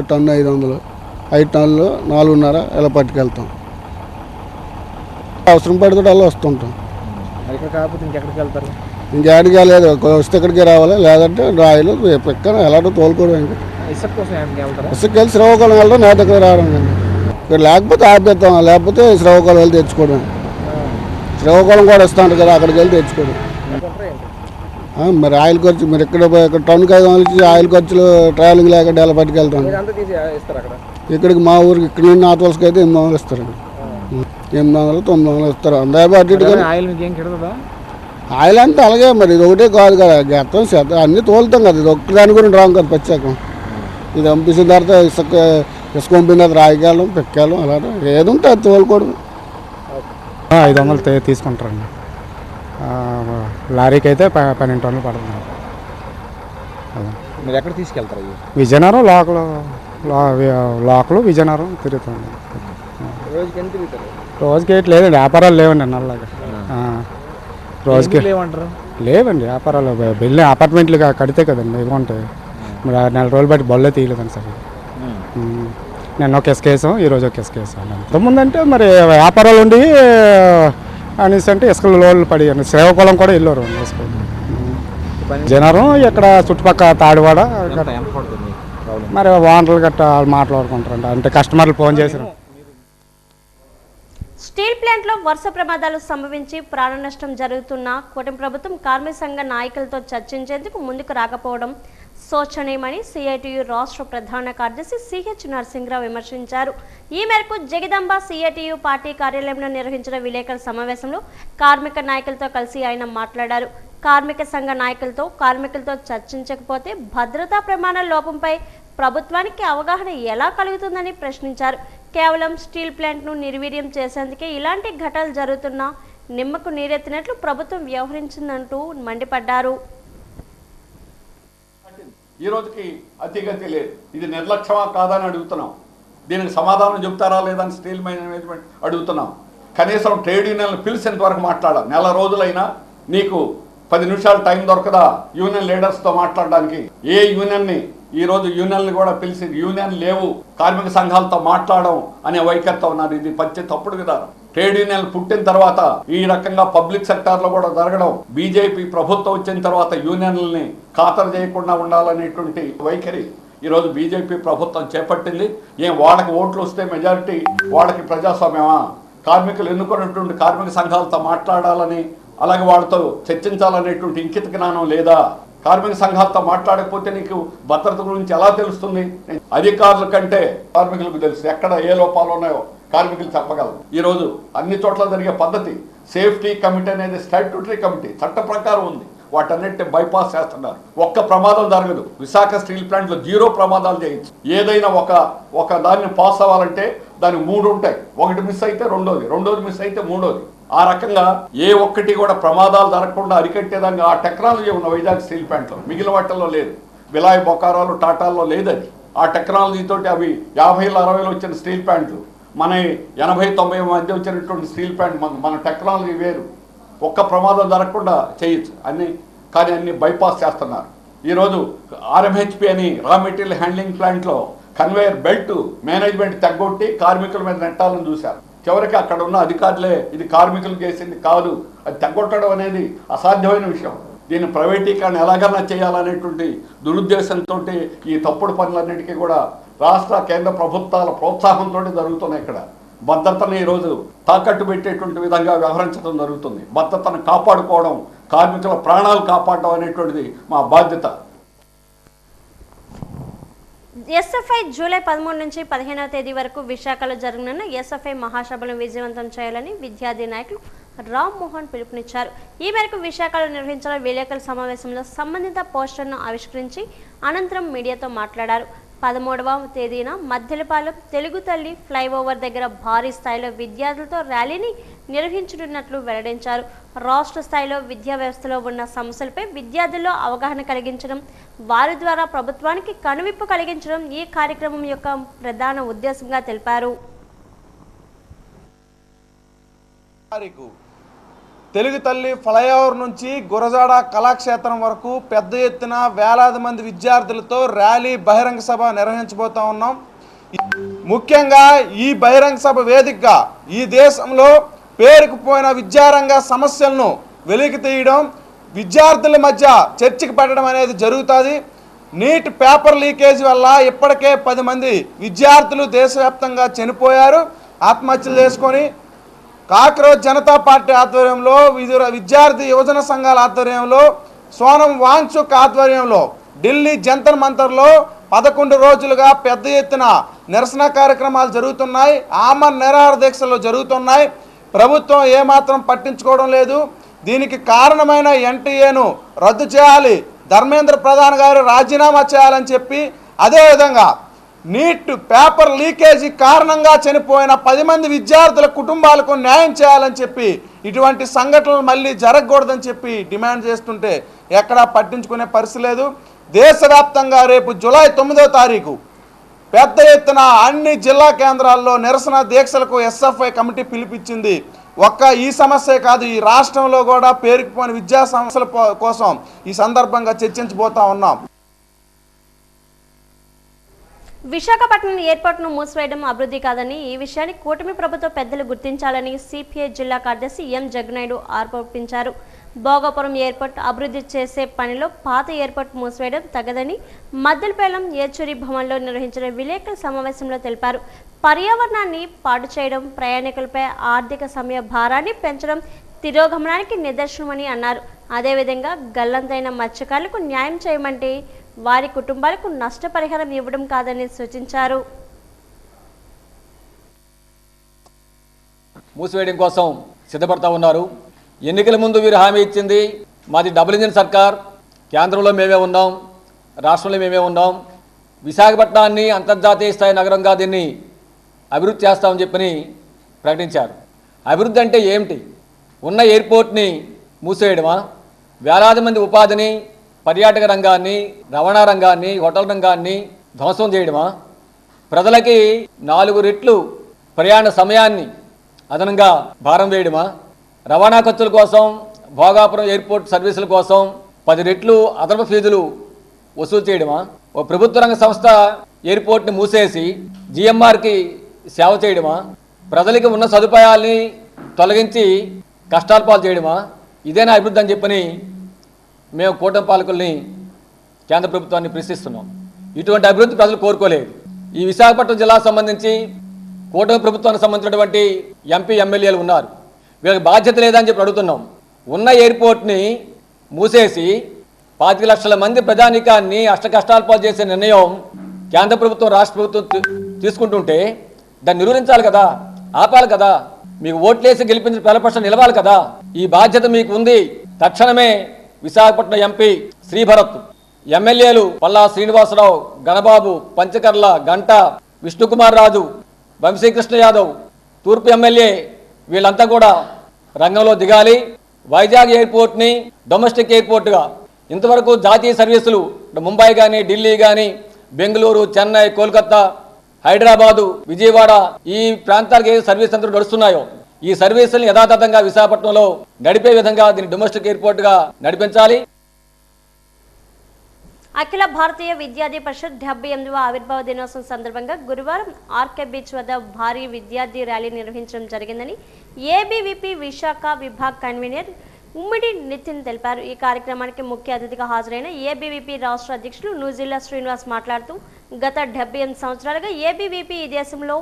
టన్ను 500, 5 టన్నులు 4.5 ఇలా పట్టుకెళ్తాం. అవసరం పడితే అలా వస్తుంటాం. కాకపోతే ఇంకెక్కడికి వెళ్తారు? ఇంకేడికి వెళ్ళలేదు. వస్తే ఇక్కడికి రావాలి, లేదంటే రాయలు ఎక్కడ ఎలాంటి తోలుకోవడం. ఇంకా ఇసుక వెళ్ళి శ్రీకాకుళం వెళ్ళడం, నా దగ్గర రావడం. ఇక్కడ లేకపోతే ఆపేస్తాం, లేకపోతే శ్రీకాకుళం వెళ్ళి తెచ్చుకోవడం. శ్రీకాకుళం కూడా ఇస్తాను కదా, అక్కడికి వెళ్ళి తెచ్చుకోవడం. మరి ఆయిల్ ఖర్చు మీరు ఇక్కడ టౌన్కి 500 ఇచ్చి ఆయిల్ ఖర్చులు ట్రావెలింగ్ లేకుండా ఎలా పట్టుకెళ్తాం. ఇక్కడికి మా ఊరికి ఇక్కడ నుండి నాటువలసకి అయితే 800 ఇస్తారు. 800, 900 ఇస్తారు. అందరూ ఆయిల్ అంటే అలాగే మరి ఇది ఒకటే కాదు కదా, గెత్తం శాతం అన్నీ తోలుతాం కదా. ఇది ఒక్కదాని గురించి రాం కదా ప్రత్యేకం. ఇది పంపించిన తర్వాత ఇసుక పంపిన తర్వాత రాయికాయలం పెక్కాలం అలాగే ఏది ఉంటే అది తోలుకోవడం. 500 తీసుకుంటారండి. లారీకి అయితే 12 టన్నులు పడుతుంది. మీరు ఎక్కడ తీసుకెళ్తారు? విజయనగరం లోకల్ లోకల్ విజయనగరం తిరుగుతుంది. రోజుకి ఎంత తిరుగుతారు? రోజుకి ఏటి లేదండి, వ్యాపారాలు లేవండి అన్నలాగా. రోజుకి లేవంటారు? లేవండి వ్యాపారాలు. బిల్లు అపార్ట్మెంట్లు కడితే కదండి ఇవి ఉంటాయి. మరి 4 రోజులు బట్టి బొల్లే తీయలేదండి సార్. నేను ఒక ఇసుక వేసాం, ఈరోజు ఒక ఇసుక వేసాం. ఇంతకుముందంటే మరి వ్యాపారాలు ఉండి అనేసి అంటే ఇసుకలు లోన్లు పడి శ్రీకాకుళం కూడా వెళ్ళారు ఇసుక. జనరం ఇక్కడ చుట్టుపక్కల తాడివాడ మరి ఓనర్లు గట్టా మాట్లాడుకుంటారండి. అంటే కస్టమర్లు ఫోన్ చేశారు. స్టీల్ ప్లాంట్లో వరుస ప్రమాదాలు సంభవించి ప్రాణ నష్టం జరుగుతున్న కూటమి ప్రభుత్వం కార్మిక సంఘ నాయకులతో చర్చించేందుకు ముందుకు రాకపోవడం శోచనీయమని సిఐటియు రాష్ట్ర ప్రధాన కార్యదర్శి సిహెచ్ నరసింహరావు విమర్శించారు. ఈ మేరకు జగదాంబ సిఐటియు పార్టీ కార్యాలయంలో నిర్వహించిన విలేకరుల సమావేశంలో కార్మిక నాయకులతో కలిసి ఆయన మాట్లాడారు. కార్మిక సంఘ నాయకులతో కార్మికులతో చర్చించకపోతే భద్రతా ప్రమాణాల లోపంపై ప్రభుత్వానికి అవగాహన ఎలా కలుగుతుందని ప్రశ్నించారు. కేవలం స్టీల్ ప్లాంట్ను నిర్వీర్యం చేసేందుకే ఇలాంటి ఘటనలు జరుగుతున్నా నిమ్మకు నీరెత్తినట్లు ప్రభుత్వం వ్యవహరించిందంటూ మండిపడ్డారు. ఈ రోజుకి అతిగతి లేదు. ఇది నిర్లక్ష్యమా కాదని అడుగుతున్నాం. దీనికి సమాధానం చెప్తారా లేదని స్టీల్ మేనేజ్మెంట్ అడుగుతున్నాం. కనీసం ట్రేడ్ యూనియన్లు పిలిచేంత వరకు మాట్లాడాలి. 4 రోజులైనా నీకు 10 నిమిషాలు టైం దొరకదా యూనియన్ లీడర్స్తో మాట్లాడడానికి? ఏ యూనియన్ని ఈరోజు యూనియన్లు కూడా పిలిచి యూనియన్ లేవు కార్మిక సంఘాలతో మాట్లాడడం అనే వైఖరితో ఉన్నారు. ఇది పచ్చి తప్పుడు విధానం. ట్రేడ్ యూనియన్లు పుట్టిన తర్వాత ఈ రకంగా పబ్లిక్ సెక్టార్లో కూడా జరగడం, బీజేపీ ప్రభుత్వం వచ్చిన తర్వాత యూనియన్లని ఖాతరు చేయకుండా ఉండాలనేటువంటి వైఖరి ఈరోజు బీజేపీ ప్రభుత్వం చేపట్టింది. వాళ్ళకి ఓట్లు వస్తే మెజారిటీ వాళ్ళకి ప్రజాస్వామ్యమా? కార్మికులు ఎన్నుకున్నటువంటి కార్మిక సంఘాలతో మాట్లాడాలని అలాగే వాళ్ళతో చర్చించాలనేటువంటి ఇంకిత జ్ఞానం లేదా? కార్మిక సంఘాలతో మాట్లాడకపోతే నీకు భద్రత గురించి ఎలా తెలుస్తుంది? అధికారుల కంటే కార్మికులకు తెలుసు ఎక్కడ ఏ లోపాలు ఉన్నాయో కార్మికులు చెప్పగలరు. ఈరోజు అన్ని చోట్ల జరిగే పద్ధతి సేఫ్టీ కమిటీ అనేది స్టాట్యూటరీ కమిటీ చట్ట ప్రకారం ఉంది. వాటన్నిటిని బైపాస్ చేస్తున్నారు. ఒక్క ప్రమాదం జరగదు. విశాఖ స్టీల్ ప్లాంట్లో 0 ప్రమాదాలు చేయొచ్చు. ఏదైనా ఒక దాన్ని పాస్ అవ్వాలంటే దానికి 3 ఉంటాయి. ఒకటి మిస్ అయితే రెండోది మిస్ అయితే మూడోది. ఆ రకంగా ఏ ఒక్కటి కూడా ప్రమాదాలు జరగకుండా అరికట్టేదాకా ఆ టెక్నాలజీ ఉన్న వైజాగ్ స్టీల్ ప్లాంట్లో మిగిలిన వాటిల్లో లేదు. విలాయ్ బొకారాలు టాటాల్లో లేదది. ఆ టెక్నాలజీతోటి అవి 50లు 60లు వచ్చిన స్టీల్ ప్లాంట్లు, మన 80-90 మధ్య వచ్చినటువంటి స్టీల్ ప్లాంట్ మన టెక్నాలజీ వేరు. ఒక్క ప్రమాదం జరగకుండా చేయొచ్చు కానీ అన్ని బైపాస్ చేస్తున్నారు. ఈరోజు ఆర్ఎంహెచ్పి అని రా మెటీరియల్ హ్యాండ్లింగ్ ప్లాంట్లో కన్వేయర్ బెల్ట్ మేనేజ్మెంట్ తగ్గొట్టి కార్మికుల మీద నెట్టాలని చూశారు. చివరికి అక్కడ ఉన్న అధికారులే ఇది కార్మికులు చేసింది కాదు, అది తగ్గొట్టడం అనేది అసాధ్యమైన విషయం. దీన్ని ప్రైవేటీకరణ ఎలాగన్నా చేయాలనేటువంటి దురుద్దేశంతో ఈ తప్పుడు పనులన్నిటికీ కూడా రాష్ట్ర కేంద్ర ప్రభుత్వాల ప్రోత్సాహంతో జరుగుతున్నాయి. ఇక్కడ భద్రతను ఈరోజు తాకట్టు పెట్టేటువంటి విధంగా వ్యవహరించడం జరుగుతుంది. భద్రతను కాపాడుకోవడం, కార్మికుల ప్రాణాలు కాపాడడం అనేటువంటిది మా బాధ్యత. ఎస్ఎఫ్ఐ జూలై 13 నుంచి 15వ తేదీ వరకు విశాఖలో జరగనున్న ఎస్ఎఫ్ఐ మహాసభలను విజయవంతం చేయాలని విద్యార్థి నాయకులు రామ్ మోహన్ పిలుపునిచ్చారు. ఈ మేరకు విశాఖలో నిర్వహించిన విలేకరుల సమావేశంలో సంబంధిత పోస్టర్ను ఆవిష్కరించి అనంతరం మీడియాతో మాట్లాడారు. 13వ తేదీన మద్దెలపాలెం తెలుగు తల్లి ఫ్లైఓవర్ దగ్గర భారీ స్థాయిలో విద్యార్థులతో ర్యాలీని నిర్వహించనున్నట్లు వెల్లడించారు. రాష్ట్ర స్థాయిలో విద్యా వ్యవస్థలో ఉన్న సమస్యలపై విద్యార్థుల్లో అవగాహన కలిగించడం, వారి ద్వారా ప్రభుత్వానికి కనువిప్పు కలిగించడం ఈ కార్యక్రమం యొక్క ప్రధాన ఉద్దేశంగా తెలిపారు. తెలుగు తల్లి ఫ్లైఓవర్ నుంచి గురజాడ కళాక్షేత్రం వరకు పెద్ద ఎత్తున వేలాది మంది విద్యార్థులతో ర్యాలీ బహిరంగ సభ నిర్వహించబోతా ఉన్నాం. ముఖ్యంగా ఈ బహిరంగ సభ వేదికగా ఈ దేశంలో పేరుకుపోయిన విద్యారంగ సమస్యలను వెలికి తీయడం, విద్యార్థుల మధ్య చర్చకు పెట్టడం అనేది జరుగుతుంది. నీట్ పేపర్ లీకేజ్ వల్ల ఇప్పటికే 10 మంది విద్యార్థులు దేశవ్యాప్తంగా చనిపోయారు ఆత్మహత్యలు చేసుకొని. కాక్రోజ్ జనతా పార్టీ ఆధ్వర్యంలో, విద్యార్థి యువజన సంఘాల ఆధ్వర్యంలో, సోనం వాంగ్చుక్ ఆధ్వర్యంలో ఢిల్లీ జంతర్ మంతర్లో 11 రోజులుగా పెద్ద ఎత్తున నిరసన కార్యక్రమాలు జరుగుతున్నాయి. ఆమరణ నిరాహార దీక్షలు జరుగుతున్నాయి. ప్రభుత్వం ఏమాత్రం పట్టించుకోవడం లేదు. దీనికి కారణమైన ఎన్టీఏను రద్దు చేయాలి, ధర్మేంద్ర ప్రధాన్ గారు రాజీనామా చేయాలని చెప్పి, అదేవిధంగా నీట్ పేపర్ లీకేజీ కారణంగా చనిపోయిన 10 మంది విద్యార్థుల కుటుంబాలకు న్యాయం చేయాలని చెప్పి, ఇటువంటి సంఘటనలు మళ్ళీ జరగకూడదని చెప్పి డిమాండ్ చేస్తుంటే ఎక్కడా పట్టించుకునే పరిస్థితి లేదు. దేశవ్యాప్తంగా రేపు జూలై 9వ తారీఖు పెద్ద ఎత్తున అన్ని జిల్లా కేంద్రాల్లో నిరసన దీక్షలకు ఎస్ఎఫ్ఐ కమిటీ పిలిపించింది. ఒక్క ఈ సమస్యే కాదు, ఈ రాష్ట్రంలో కూడా పేరుకుపోయిన విద్యా సమస్యల కోసం ఈ సందర్భంగా చర్చించబోతా ఉన్నాం. విశాఖపట్నం ఎయిర్పోర్ట్ను మూసివేయడం అభివృద్ధి కాదని, ఈ విషయాన్ని కూటమి ప్రభుత్వ పెద్దలు గుర్తించాలని సిపిఐ జిల్లా కార్యదర్శి ఎం జగనాయుడు ఆరోపించారు. భోగాపురం ఎయిర్పోర్ట్ అభివృద్ధి చేసే పనిలో పాత ఎయిర్పోర్ట్ మూసివేయడం తగదని మద్దెలపేలం ఏచూరి భవన్లో నిర్వహించిన విలేకరుల సమావేశంలో తెలిపారు. పర్యావరణాన్ని పాడు చేయడం, ప్రయాణికులపై ఆర్థిక సమయ భారాన్ని పెంచడం తిరోగమనానికి నిదర్శనమని అన్నారు. అదేవిధంగా గల్లంతైన మత్స్యకారులకు న్యాయం చేయమంటే వారి కుటుంబాలకు నష్టపరిహారం ఇవ్వడం కాదని సూచించారు. మూసివేయడం కోసం సిద్ధపడతా ఉన్నారు. ఎన్నికల ముందు వీరు హామీ ఇచ్చింది మాది డబుల్ ఇంజిన్ సర్కార్, కేంద్రంలో మేమే ఉన్నాం, రాష్ట్రంలో మేమే ఉన్నాం, విశాఖపట్నాన్ని అంతర్జాతీయ స్థాయి నగరంగా దీన్ని అభివృద్ధి చేస్తామని చెప్పని ప్రకటించారు. అభివృద్ధి అంటే ఏమిటి? ఉన్న ఎయిర్పోర్ట్ని మూసేయడమా? వేలాది మంది ఉపాధిని, పర్యాటక రంగాన్ని, రవాణా రంగాన్ని, హోటల్ రంగాన్ని ధ్వంసం చేయడమా? ప్రజలకి 4 రెట్లు ప్రయాణ సమయాన్ని అదనంగా భారం వేయడమా? రవాణా ఖర్చుల కోసం, భోగాపురం ఎయిర్పోర్ట్ సర్వీసుల కోసం 10 రెట్లు అదనపు ఫీజులు వసూలు చేయడమా? ఓ ప్రభుత్వ రంగ సంస్థ ఎయిర్పోర్ట్ని మూసేసి జిఎంఆర్కి సేవ చేయడమా? ప్రజలకి ఉన్న సదుపాయాల్ని తొలగించి కష్టాల పాలు చేయడమా? ఇదేనా అభివృద్ధి అని చెప్పని మేము కూటమి పాలకుల్ని, కేంద్ర ప్రభుత్వాన్ని ప్రశ్నిస్తున్నాం. ఇటువంటి అభివృద్ధి ప్రజలు కోరుకోలేదు. ఈ విశాఖపట్నం జిల్లాకు సంబంధించి కూటమి ప్రభుత్వానికి సంబంధించినటువంటి ఎంపీ ఎమ్మెల్యేలు ఉన్నారు. వీళ్ళకి బాధ్యత లేదని చెప్పి అడుగుతున్నాం. ఉన్న ఎయిర్పోర్ట్ని మూసేసి 25 లక్షల మంది ప్రజానీకాన్ని అష్టకష్టాలు పాలు చేసే నిర్ణయం కేంద్ర ప్రభుత్వం, రాష్ట్ర ప్రభుత్వం తీసుకుంటుంటే దాన్ని నిరూపించాలి కదా, ఆపాలి కదా. మీకు ఓట్లేసి గెలిపించిన ప్రజలపక్షం నిలవాలి కదా. ఈ బాధ్యత మీకు ఉంది. తక్షణమే విశాఖపట్నం ఎంపీ శ్రీభరత్, ఎమ్మెల్యేలు పల్లా శ్రీనివాసరావు, గణబాబు, పంచకర్ల, గంట, విష్ణుకుమార్ రాజు, వంశీకృష్ణ యాదవ్, తూర్పు ఎమ్మెల్యే వీళ్ళంతా కూడా రంగంలో దిగాలి. వైజాగ్ ఎయిర్పోర్ట్ని డొమెస్టిక్ ఎయిర్పోర్ట్గా, ఇంతవరకు జాతీయ సర్వీసులు ముంబై కానీ, ఢిల్లీ కానీ, బెంగళూరు, చెన్నై, కోల్కతా, హైదరాబాదు, విజయవాడ ఈ ప్రాంతాలకు ఏ సర్వీస్ అంతా నడుస్తున్నాయో ఈ సర్వీసులను యథాతథంగా విశాఖపట్నంలో నడిపే విధంగా దీన్ని డొమెస్టిక్ ఎయిర్పోర్ట్గా నడిపించాలి. అఖిల భారతీయ విద్యార్థి పరిషత్ 78వ ఆవిర్భావ దినోత్సవం సందర్భంగా గురువారం ఆర్కే బీచ్ వద్ద భారీ విద్యార్థి ర్యాలీ నిర్వహించడం జరిగిందని ఏబీవీపీ విశాఖ విభాగ్ కన్వీనర్ ఉమ్మిడి నితిన్ తెలిపారు. ఈ కార్యక్రమానికి ముఖ్య అతిథిగా హాజరైన ఏబీవీపీ రాష్ట్ర అధ్యక్షులు నూజిల్లా శ్రీనివాస్ మాట్లాడుతూ గత 78 సంవత్సరాలుగా ఏబీవీపీ ఈ దేశంలో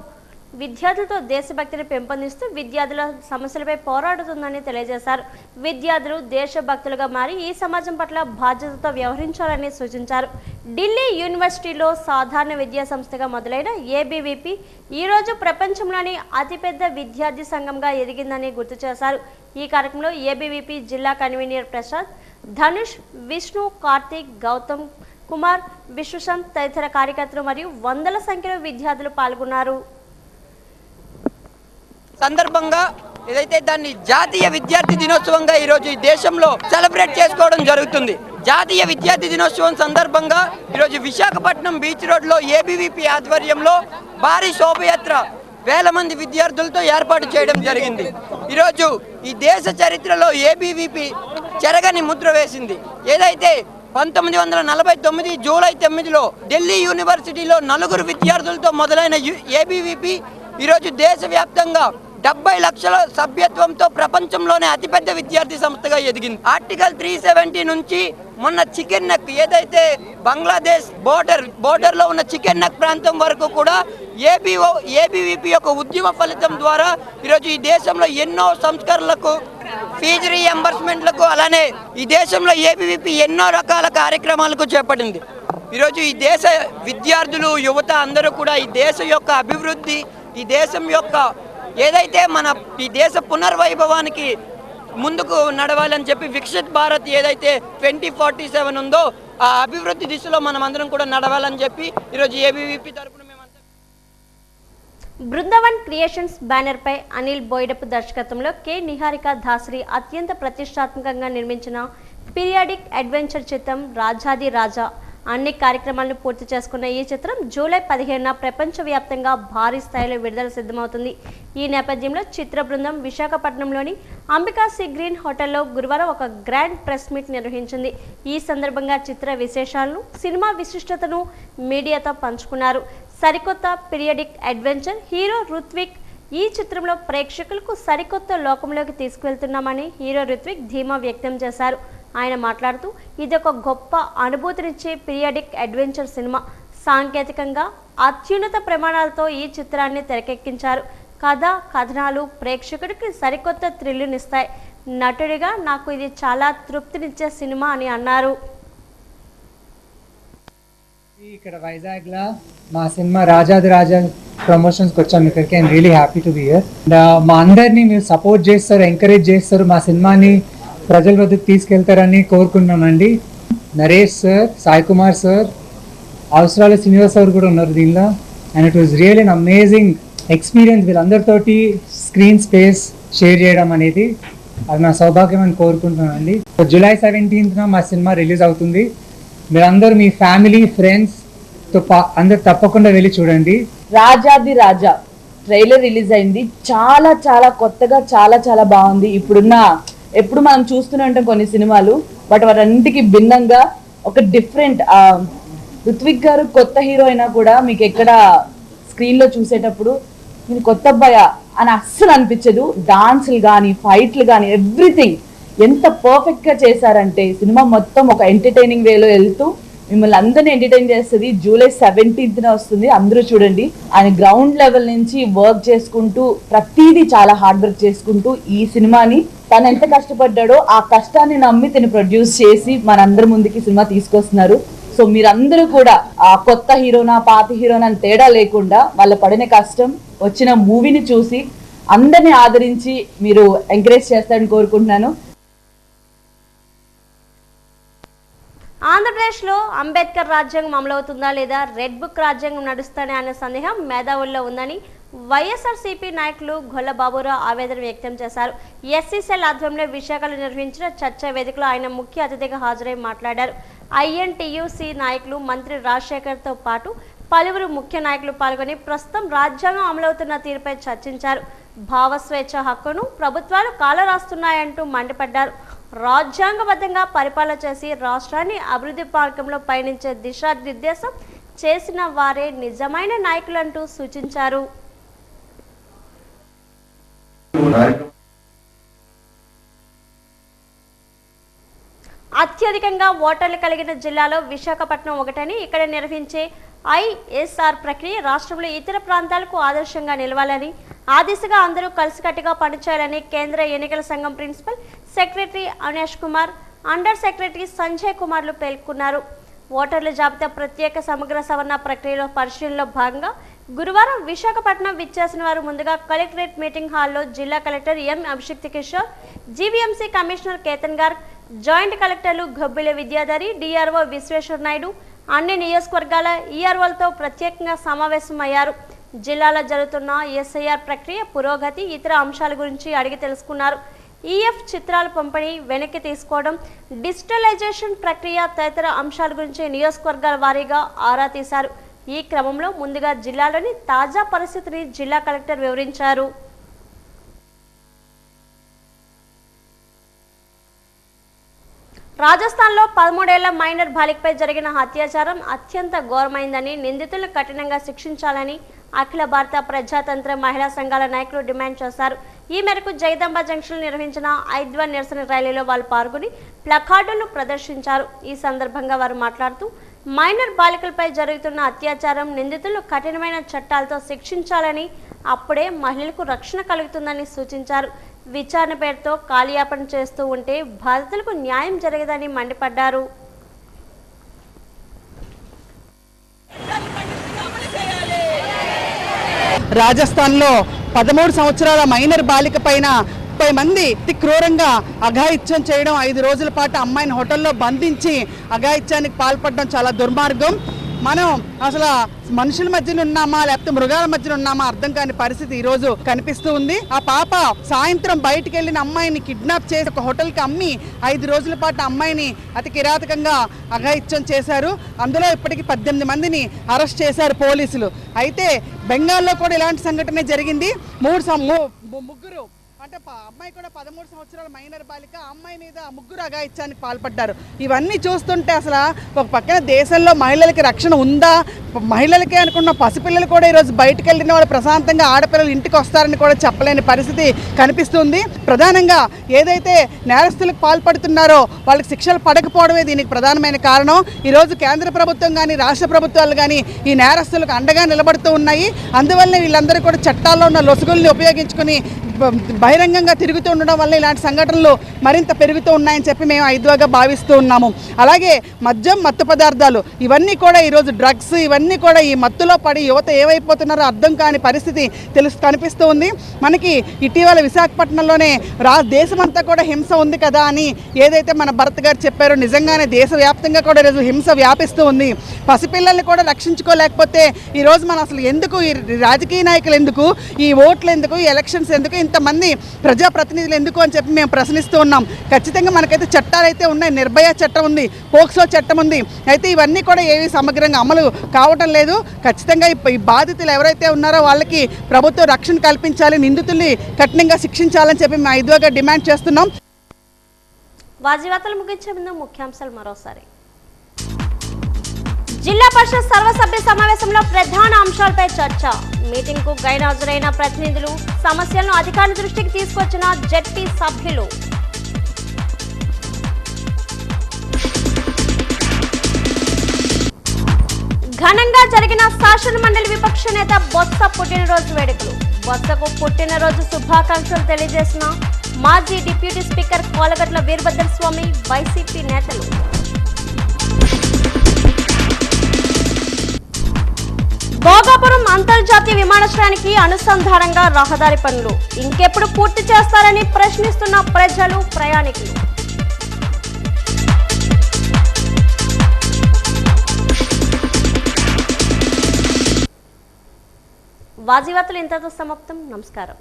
విద్యార్థులతో దేశభక్తిని పెంపొందిస్తూ విద్యార్థుల సమస్యలపై పోరాడుతుందని తెలియజేశారు. విద్యార్థులు దేశభక్తులుగా మారి ఈ సమాజం పట్ల బాధ్యతతో వ్యవహరించాలని సూచించారు. ఢిల్లీ యూనివర్సిటీలో సాధారణ విద్యా సంస్థగా మొదలైన ఏబీవీపీ ఈరోజు ప్రపంచంలోని అతిపెద్ద విద్యార్థి సంఘంగా ఎదిగిందని గుర్తు చేశారు. ఈ కార్యక్రమంలో ఏబీవీపీ జిల్లా కన్వీనర్ ప్రసాద్, ధనుష్, విష్ణు, కార్తీక్, గౌతమ్ కుమార్, విశ్వశాంత్ తదితర కార్యకర్తలు మరియు వందల సంఖ్యలో విద్యార్థులు పాల్గొన్నారు. సందర్భంగా ఏదైతే దాన్ని జాతీయ విద్యార్థి దినోత్సవంగా ఈరోజు ఈ దేశంలో సెలబ్రేట్ చేసుకోవడం జరుగుతుంది. జాతీయ విద్యార్థి దినోత్సవం సందర్భంగా ఈరోజు విశాఖపట్నం బీచ్ రోడ్లో ఏబీవీపీ ఆధ్వర్యంలో భారీ శోభయాత్ర వేల మంది విద్యార్థులతో ఏర్పాటు చేయడం జరిగింది. ఈరోజు ఈ దేశ చరిత్రలో ఏబీవీపీ చెరగని ముద్ర వేసింది. ఏదైతే 1949 జూలై 9లో ఢిల్లీ యూనివర్సిటీలో 4 విద్యార్థులతో మొదలైన ఏబీవీపీ ఈరోజు దేశవ్యాప్తంగా 70 లక్షల సభ్యత్వంతో ప్రపంచంలోనే అతిపెద్ద విద్యార్థి సంస్థగా ఎదిగింది. ఆర్టికల్ 370 నుంచి మొన్న చికెన్ నెక్ ఏదైతే బంగ్లాదేశ్ బోర్డర్లో ఉన్న చికెన్ నెక్ ప్రాంతం వరకు కూడా ఏబీవీపీ యొక్క ఉద్యమ ఫలితం ద్వారా ఈరోజు ఈ దేశంలో ఎన్నో సంస్కరణలకు, ఫీజు రీఎంబర్స్మెంట్లకు, అలానే ఈ దేశంలో ఏబీవీపీ ఎన్నో రకాల కార్యక్రమాలకు చేపట్టింది. ఈరోజు ఈ దేశ విద్యార్థులు, యువత అందరూ కూడా ఈ దేశం యొక్క అభివృద్ధి, ఈ దేశం యొక్క ఏదైతే మన ఈ దేశ పునర్వైభవానికి ముందుకు నడవాలని చెప్పి వికసిత్ భారత్ ఏదైతే 2047 ఉందో ఆ అభివృద్ధి దిశలో మనం అందరం కూడా నడవాలని చెప్పి ఈరోజు ఏబీవీపీ తరపున బృందావన్ క్రియేషన్స్ బ్యానర్ పై అనిల్ బోయిడపు దర్శకత్వంలో కె నిహారిక దాసరి అత్యంత ప్రతిష్టాత్మకంగా నిర్మించిన పీరియాడిక్ అడ్వెంచర్ చిత్రం రాజాది రాజా అన్ని కార్యక్రమాలను పూర్తి చేసుకున్న ఈ చిత్రం జూలై 15న ప్రపంచవ్యాప్తంగా భారీ స్థాయిలో విడుదల సిద్ధమవుతుంది. ఈ నేపథ్యంలో చిత్ర బృందం విశాఖపట్నంలోని అంబికా సీ గ్రీన్ హోటల్లో గురువారం ఒక గ్రాండ్ ప్రెస్ మీట్ నిర్వహించింది. ఈ సందర్భంగా చిత్ర విశేషాలను, సినిమా విశిష్టతను మీడియాతో పంచుకున్నారు. సరికొత్త పీరియాడిక్ అడ్వెంచర్ హీరో రుత్విక్ ఈ చిత్రంలో ప్రేక్షకులకు సరికొత్త లోకంలోకి తీసుకువెళ్తున్నామని హీరో రుత్విక్ ధీమా వ్యక్తం చేశారు. ఆయన మాట్లాడుతూ ఇది ఒక గొప్ప అనుభూతినిచ్చే పీరియాడిక్ అడ్వెంచర్ సినిమా. సాంకేతికంగా అత్యున్నత ప్రమాణాలతో ఈ చిత్రాన్ని తెరకెక్కించారు. కథ, కథనాలు ప్రేక్షకుడికి సరికొత్త థ్రిల్లునిస్తాయి. నటుడిగా నాకు ఇది చాలా తృప్తినిచ్చే సినిమా అని అన్నారు. ఇక్కడ వైజాగ్లో మా సినిమా రాజాదిరాజా ప్రమోషన్స్కి వచ్చాము ఇక్కడికి. I'm really happy to be here. మా అందరినీ మీరు సపోర్ట్ చేస్తారు, ఎంకరేజ్ చేస్తారు, మా సినిమాని ప్రజల వద్దకు తీసుకెళ్తారని కోరుకున్నామండి. Naresh sir, Sai Kumar sir, Avasarala Srinivas sir కూడా ఉన్నారు దీనిలో. And it was real an amazing experience వీళ్ళందరితోటి స్క్రీన్ స్పేస్ షేర్ చేయడం అనేది. అది నా సౌభాగ్యం అని కోరుకుంటున్నానండి. జూలై 17న మా సినిమా రిలీజ్ అవుతుంది. మీరందరూ మీ ఫ్యామిలీ, ఫ్రెండ్స్తో అందరు తప్పకుండా వెళ్ళి చూడండి. రాజాది రాజా ట్రైలర్ రిలీజ్ అయింది. చాలా చాలా కొత్తగా చాలా బాగుంది. ఎప్పుడు మనం చూస్తూనే ఉంటాం కొన్ని సినిమాలు, బట్ వాటన్నిటికీ భిన్నంగా ఒక డిఫరెంట్. రుత్విక్ గారు కొత్త హీరో అయినా కూడా మీకు ఎక్కడ స్క్రీన్లో చూసేటప్పుడు మీరు కొత్త అబ్బాయా అని అస్సలు అనిపించదు. డాన్సులు కానీ, ఫైట్లు కానీ, ఎవ్రీథింగ్ ఎంత పర్ఫెక్ట్గా చేశారంటే సినిమా మొత్తం ఒక ఎంటర్టైనింగ్ వేలో వెళ్తూ మిమ్మల్ని అందరినీ ఎంటర్టైన్ చేస్తుంది. జూలై 17న వస్తుంది, అందరూ చూడండి. ఆయన గ్రౌండ్ లెవెల్ నుంచి వర్క్ చేసుకుంటూ ప్రతిదీ చాలా హార్డ్ వర్క్ చేసుకుంటూ ఈ సినిమాని తను ఎంత కష్టపడ్డాడో ఆ కష్టాన్ని నమ్మి తను ప్రొడ్యూస్ చేసి మనందరి ముందుకి సినిమా తీసుకొస్తున్నారు. సో మీరందరూ కూడా ఆ కొత్త హీరోనా, పాత హీరోనా అని తేడా లేకుండా వాళ్ళ పడిన కష్టం, వచ్చిన మూవీని చూసి అందరినీ ఆదరించి మీరు ఎంకరేజ్ చేస్తారని కోరుకుంటున్నాను. ఆంధ్రప్రదేశ్లో అంబేద్కర్ రాజ్యాంగం అమలవుతుందా లేదా, రెడ్ బుక్ రాజ్యాంగం నడుస్తానే అనే సందేహం మేధావుల్లో ఉందని వైఎస్ఆర్సీపీ నాయకులు గొల్ల బాబురావు ఆవేదన వ్యక్తం చేశారు. ఎస్సీ సెల్ ఆధ్వర్యంలో విశాఖలో నిర్వహించిన చర్చా వేదికలో ఆయన ముఖ్య అతిథిగా హాజరై మాట్లాడారు. ఐఎన్టీయూసీ నాయకులు మంత్రి రాజశేఖర్తో పాటు పలువురు ముఖ్య నాయకులు పాల్గొని ప్రస్తుతం రాజ్యాంగం అమలవుతున్న తీరుపై చర్చించారు. భావస్వేచ్ఛ హక్కును ప్రభుత్వాలు కాలరాస్తున్నాయంటూ మండిపడ్డారు. రాజ్యాంగబద్ధంగా పరిపాలన చేసి రాష్ట్రాన్ని అభివృద్ధి మార్గంలో పయనించే దిశానిర్దేశం చేసిన వారే నిజమైన నాయకులంటూ సూచించారు. అత్యధికంగా ఓటర్లు కలిగిన జిల్లాలో విశాఖపట్నం ఒకటని, ఇక్కడ నిర్వహించే ఐఎస్ఆర్ ప్రక్రియ రాష్ట్రంలో ఇతర ప్రాంతాలకు ఆదర్శంగా నిలవాలని, ఆ దిశగా అందరూ కలిసికట్టుగా పనిచేయాలని కేంద్ర ఎన్నికల సంఘం principal secretary Anesh Kumar, under secretary Sanjay కుమార్లు పేర్కొన్నారు. ఓటర్ల జాబితా ప్రత్యేక సమగ్ర సవరణ ప్రక్రియలో పరిశీలనలో భాగంగా గురువారం విశాఖపట్నం విచ్చేసిన వారు ముందుగా కలెక్టరేట్ మీటింగ్ హాల్లో జిల్లా collector M Abhishikt Kishore, GVMC commissioner Ketan Garg, joint కలెక్టర్లు గబ్బిల విద్యాధరి, డిఆర్ఓ విశ్వేశ్వర నాయుడు, అన్ని నియోజకవర్గాల ఈఆర్ఓలతో ప్రత్యేకంగా సమావేశమయ్యారు. జిల్లాలో జరుగుతున్న ఎస్ఐఆర్ ప్రక్రియ పురోగతి, ఇతర అంశాల గురించి అడిగి తెలుసుకున్నారు. ఈఎఫ్ చిత్రాల పంపిణీ, వెనక్కి తీసుకోవడం, డిజిటలైజేషన్ ప్రక్రియ తదితర అంశాల గురించి నియోజకవర్గాల వారీగా ఆరా తీశారు. ఈ క్రమంలో ముందుగా జిల్లాలోని తాజా పరిస్థితిని జిల్లా కలెక్టర్ వివరించారు. రాజస్థాన్లో 13 ఏళ్ల మైనర్ బాలికపై జరిగిన అత్యాచారం అత్యంత ఘోరమైందని, నిందితులను కఠినంగా శిక్షించాలని అఖిల భారత ప్రజాతంత్ర మహిళా సంఘాల నాయకులు డిమాండ్ చేశారు. ఈ మేరకు జగదంబ జంక్షన్ నిర్వహించిన ఐద్వా నిరసన ర్యాలీలో వాళ్ళు పాల్గొని ప్లకార్డులు ప్రదర్శించారు. ఈ సందర్భంగా వారు మాట్లాడుతూ మైనర్ బాలికలపై జరుగుతున్న అత్యాచారం నిందితులు కఠినమైన చట్టాలతో శిక్షించాలని, అప్పుడే మహిళలకు రక్షణ కలుగుతుందని సూచించారు. విచారణ పేరుతో కాలయాపన చేస్తూ ఉంటే బాధితులకు న్యాయం జరగదని మండిపడ్డారు. రాజస్థాన్లో 13 సంవత్సరాల మైనర్ బాలిక పైన 30 మంది అతి క్రూరంగా అఘాయిత్యం చేయడం, 5 రోజుల పాటు అమ్మాయిని హోటల్లో బంధించి అఘాయిత్యానికి పాల్పడడం చాలా దుర్మార్గం. మనం అసలు మనుషుల మధ్యన ఉన్నామా లేకపోతే మృగాల మధ్యన ఉన్నామా అర్థం కాని పరిస్థితి ఈ రోజు కనిపిస్తూ ఉంది. ఆ పాప సాయంత్రం బయటికి వెళ్ళిన అమ్మాయిని కిడ్నాప్ చేసి ఒక హోటల్కి అమ్మి 5 రోజుల పాటు అమ్మాయిని అతి కిరాతకంగా అఘాయిత్యం చేశారు. అందులో ఇప్పటికి 18 మందిని అరెస్ట్ చేశారు పోలీసులు. అయితే బెంగాల్లో కూడా ఇలాంటి సంఘటన జరిగింది. ముగ్గురు అంటే అమ్మాయి కూడా 13 సంవత్సరాల మైనర్ బాలిక, అమ్మాయి మీద ముగ్గురు అఘాయిత్యానికి పాల్పడ్డారు. ఇవన్నీ చూస్తుంటే అసలు ఒక పక్కన దేశంలో మహిళలకి రక్షణ ఉందా, మహిళలకే అనుకున్న పసిపిల్లలు కూడా ఈరోజు బయటకు వెళ్ళిన వాళ్ళు ప్రశాంతంగా ఆడపిల్లలు ఇంటికి వస్తారని కూడా చెప్పలేని పరిస్థితి కనిపిస్తుంది. ప్రధానంగా ఏదైతే నేరస్తులకు పాల్పడుతున్నారో వాళ్ళకి శిక్షలు పడకపోవడమే దీనికి ప్రధానమైన కారణం. ఈరోజు కేంద్ర ప్రభుత్వం కానీ రాష్ట్ర ప్రభుత్వాలు కానీ ఈ నేరస్తులకు అండగా నిలబడుతూ ఉన్నాయి. అందువల్ల వీళ్ళందరూ కూడా చట్టాల్లో ఉన్న లొసుగుల్ని ఉపయోగించుకొని బహిరంగంగా తిరుగుతూ ఉండడం వల్ల ఇలాంటి సంఘటనలు మరింత పెరుగుతూ ఉన్నాయని చెప్పి మేము ఐదుగా భావిస్తూ ఉన్నాము. అలాగే మద్యం, మత్తు పదార్థాలు ఇవన్నీ కూడా ఈరోజు డ్రగ్స్ ఇవన్నీ కూడా ఈ మత్తులో పడి యువత ఏమైపోతున్నారో అర్థం కాని పరిస్థితి కనిపిస్తూ ఉంది. మనకి ఇటీవల విశాఖపట్నంలోనే దేశమంతా కూడా హింస ఉంది కదా అని ఏదైతే మన భరత్ గారు చెప్పారో నిజంగానే దేశవ్యాప్తంగా కూడా ఈరోజు హింస వ్యాపిస్తూ ఉంది. పసిపిల్లల్ని కూడా రక్షించుకోలేకపోతే ఈరోజు మనం అసలు ఎందుకు ఈ రాజకీయ నాయకులు ఎందుకు, ఈ ఓట్లు ఎందుకు, ఈ ఎలక్షన్స్ ఎందుకు, ఇంతమంది ప్రజాప్రతినిధులు ఎందుకు అని చెప్పి మేము ప్రశ్నిస్తూ ఉన్నాం. ఖచ్చితంగా మనకైతే చట్టాలు అయితే ఉన్నాయి. నిర్భయ చట్టం ఉంది, పోక్సో చట్టం ఉంది. అయితే ఇవన్నీ కూడా ఏవి సమగ్రంగా అమలు కావటం లేదు. ఖచ్చితంగా ఈ బాధితులు ఎవరైతే ఉన్నారో వాళ్ళకి ప్రభుత్వం రక్షణ కల్పించాలి, నిందితుల్ని కఠినంగా శిక్షించాలని చెప్పి మేము ఐదుగా డిమాండ్ చేస్తున్నాం. వాజీవార్తలు ముగించే ముందు ముఖ్యాంశాలు మరోసారి. జిల్లా పరిషత్ సర్వసభ్య సమావేశంలో ప్రధాన అంశాలపై చర్చ. మీటింగ్ కు గైర్హాజరైన ప్రతినిధులు సమస్యలను అధికారుల దృష్టికి తీసుకొచ్చిన జెడ్పీ సభ్యులు. ఘనంగా జరిగిన శాసన మండలి విపక్ష నేత బొత్స పుట్టినరోజు వేడుకలు. బొత్సకు పుట్టినరోజు శుభాకాంక్షలు తెలియజేసిన మాజీ deputy speaker Kolagatla Veerabhadraswamy, YCP నేతలు. భోగాపురం అంతర్జాతీయ విమానాశ్రయానికి అనుసంధానంగా రహదారి పనులు ఇంకెప్పుడు పూర్తి చేస్తారని ప్రశ్నిస్తున్న ప్రజలు, ప్రయాణికులు. వాజీవార్తలు ఇంతతో సమాప్తం. నమస్కారం.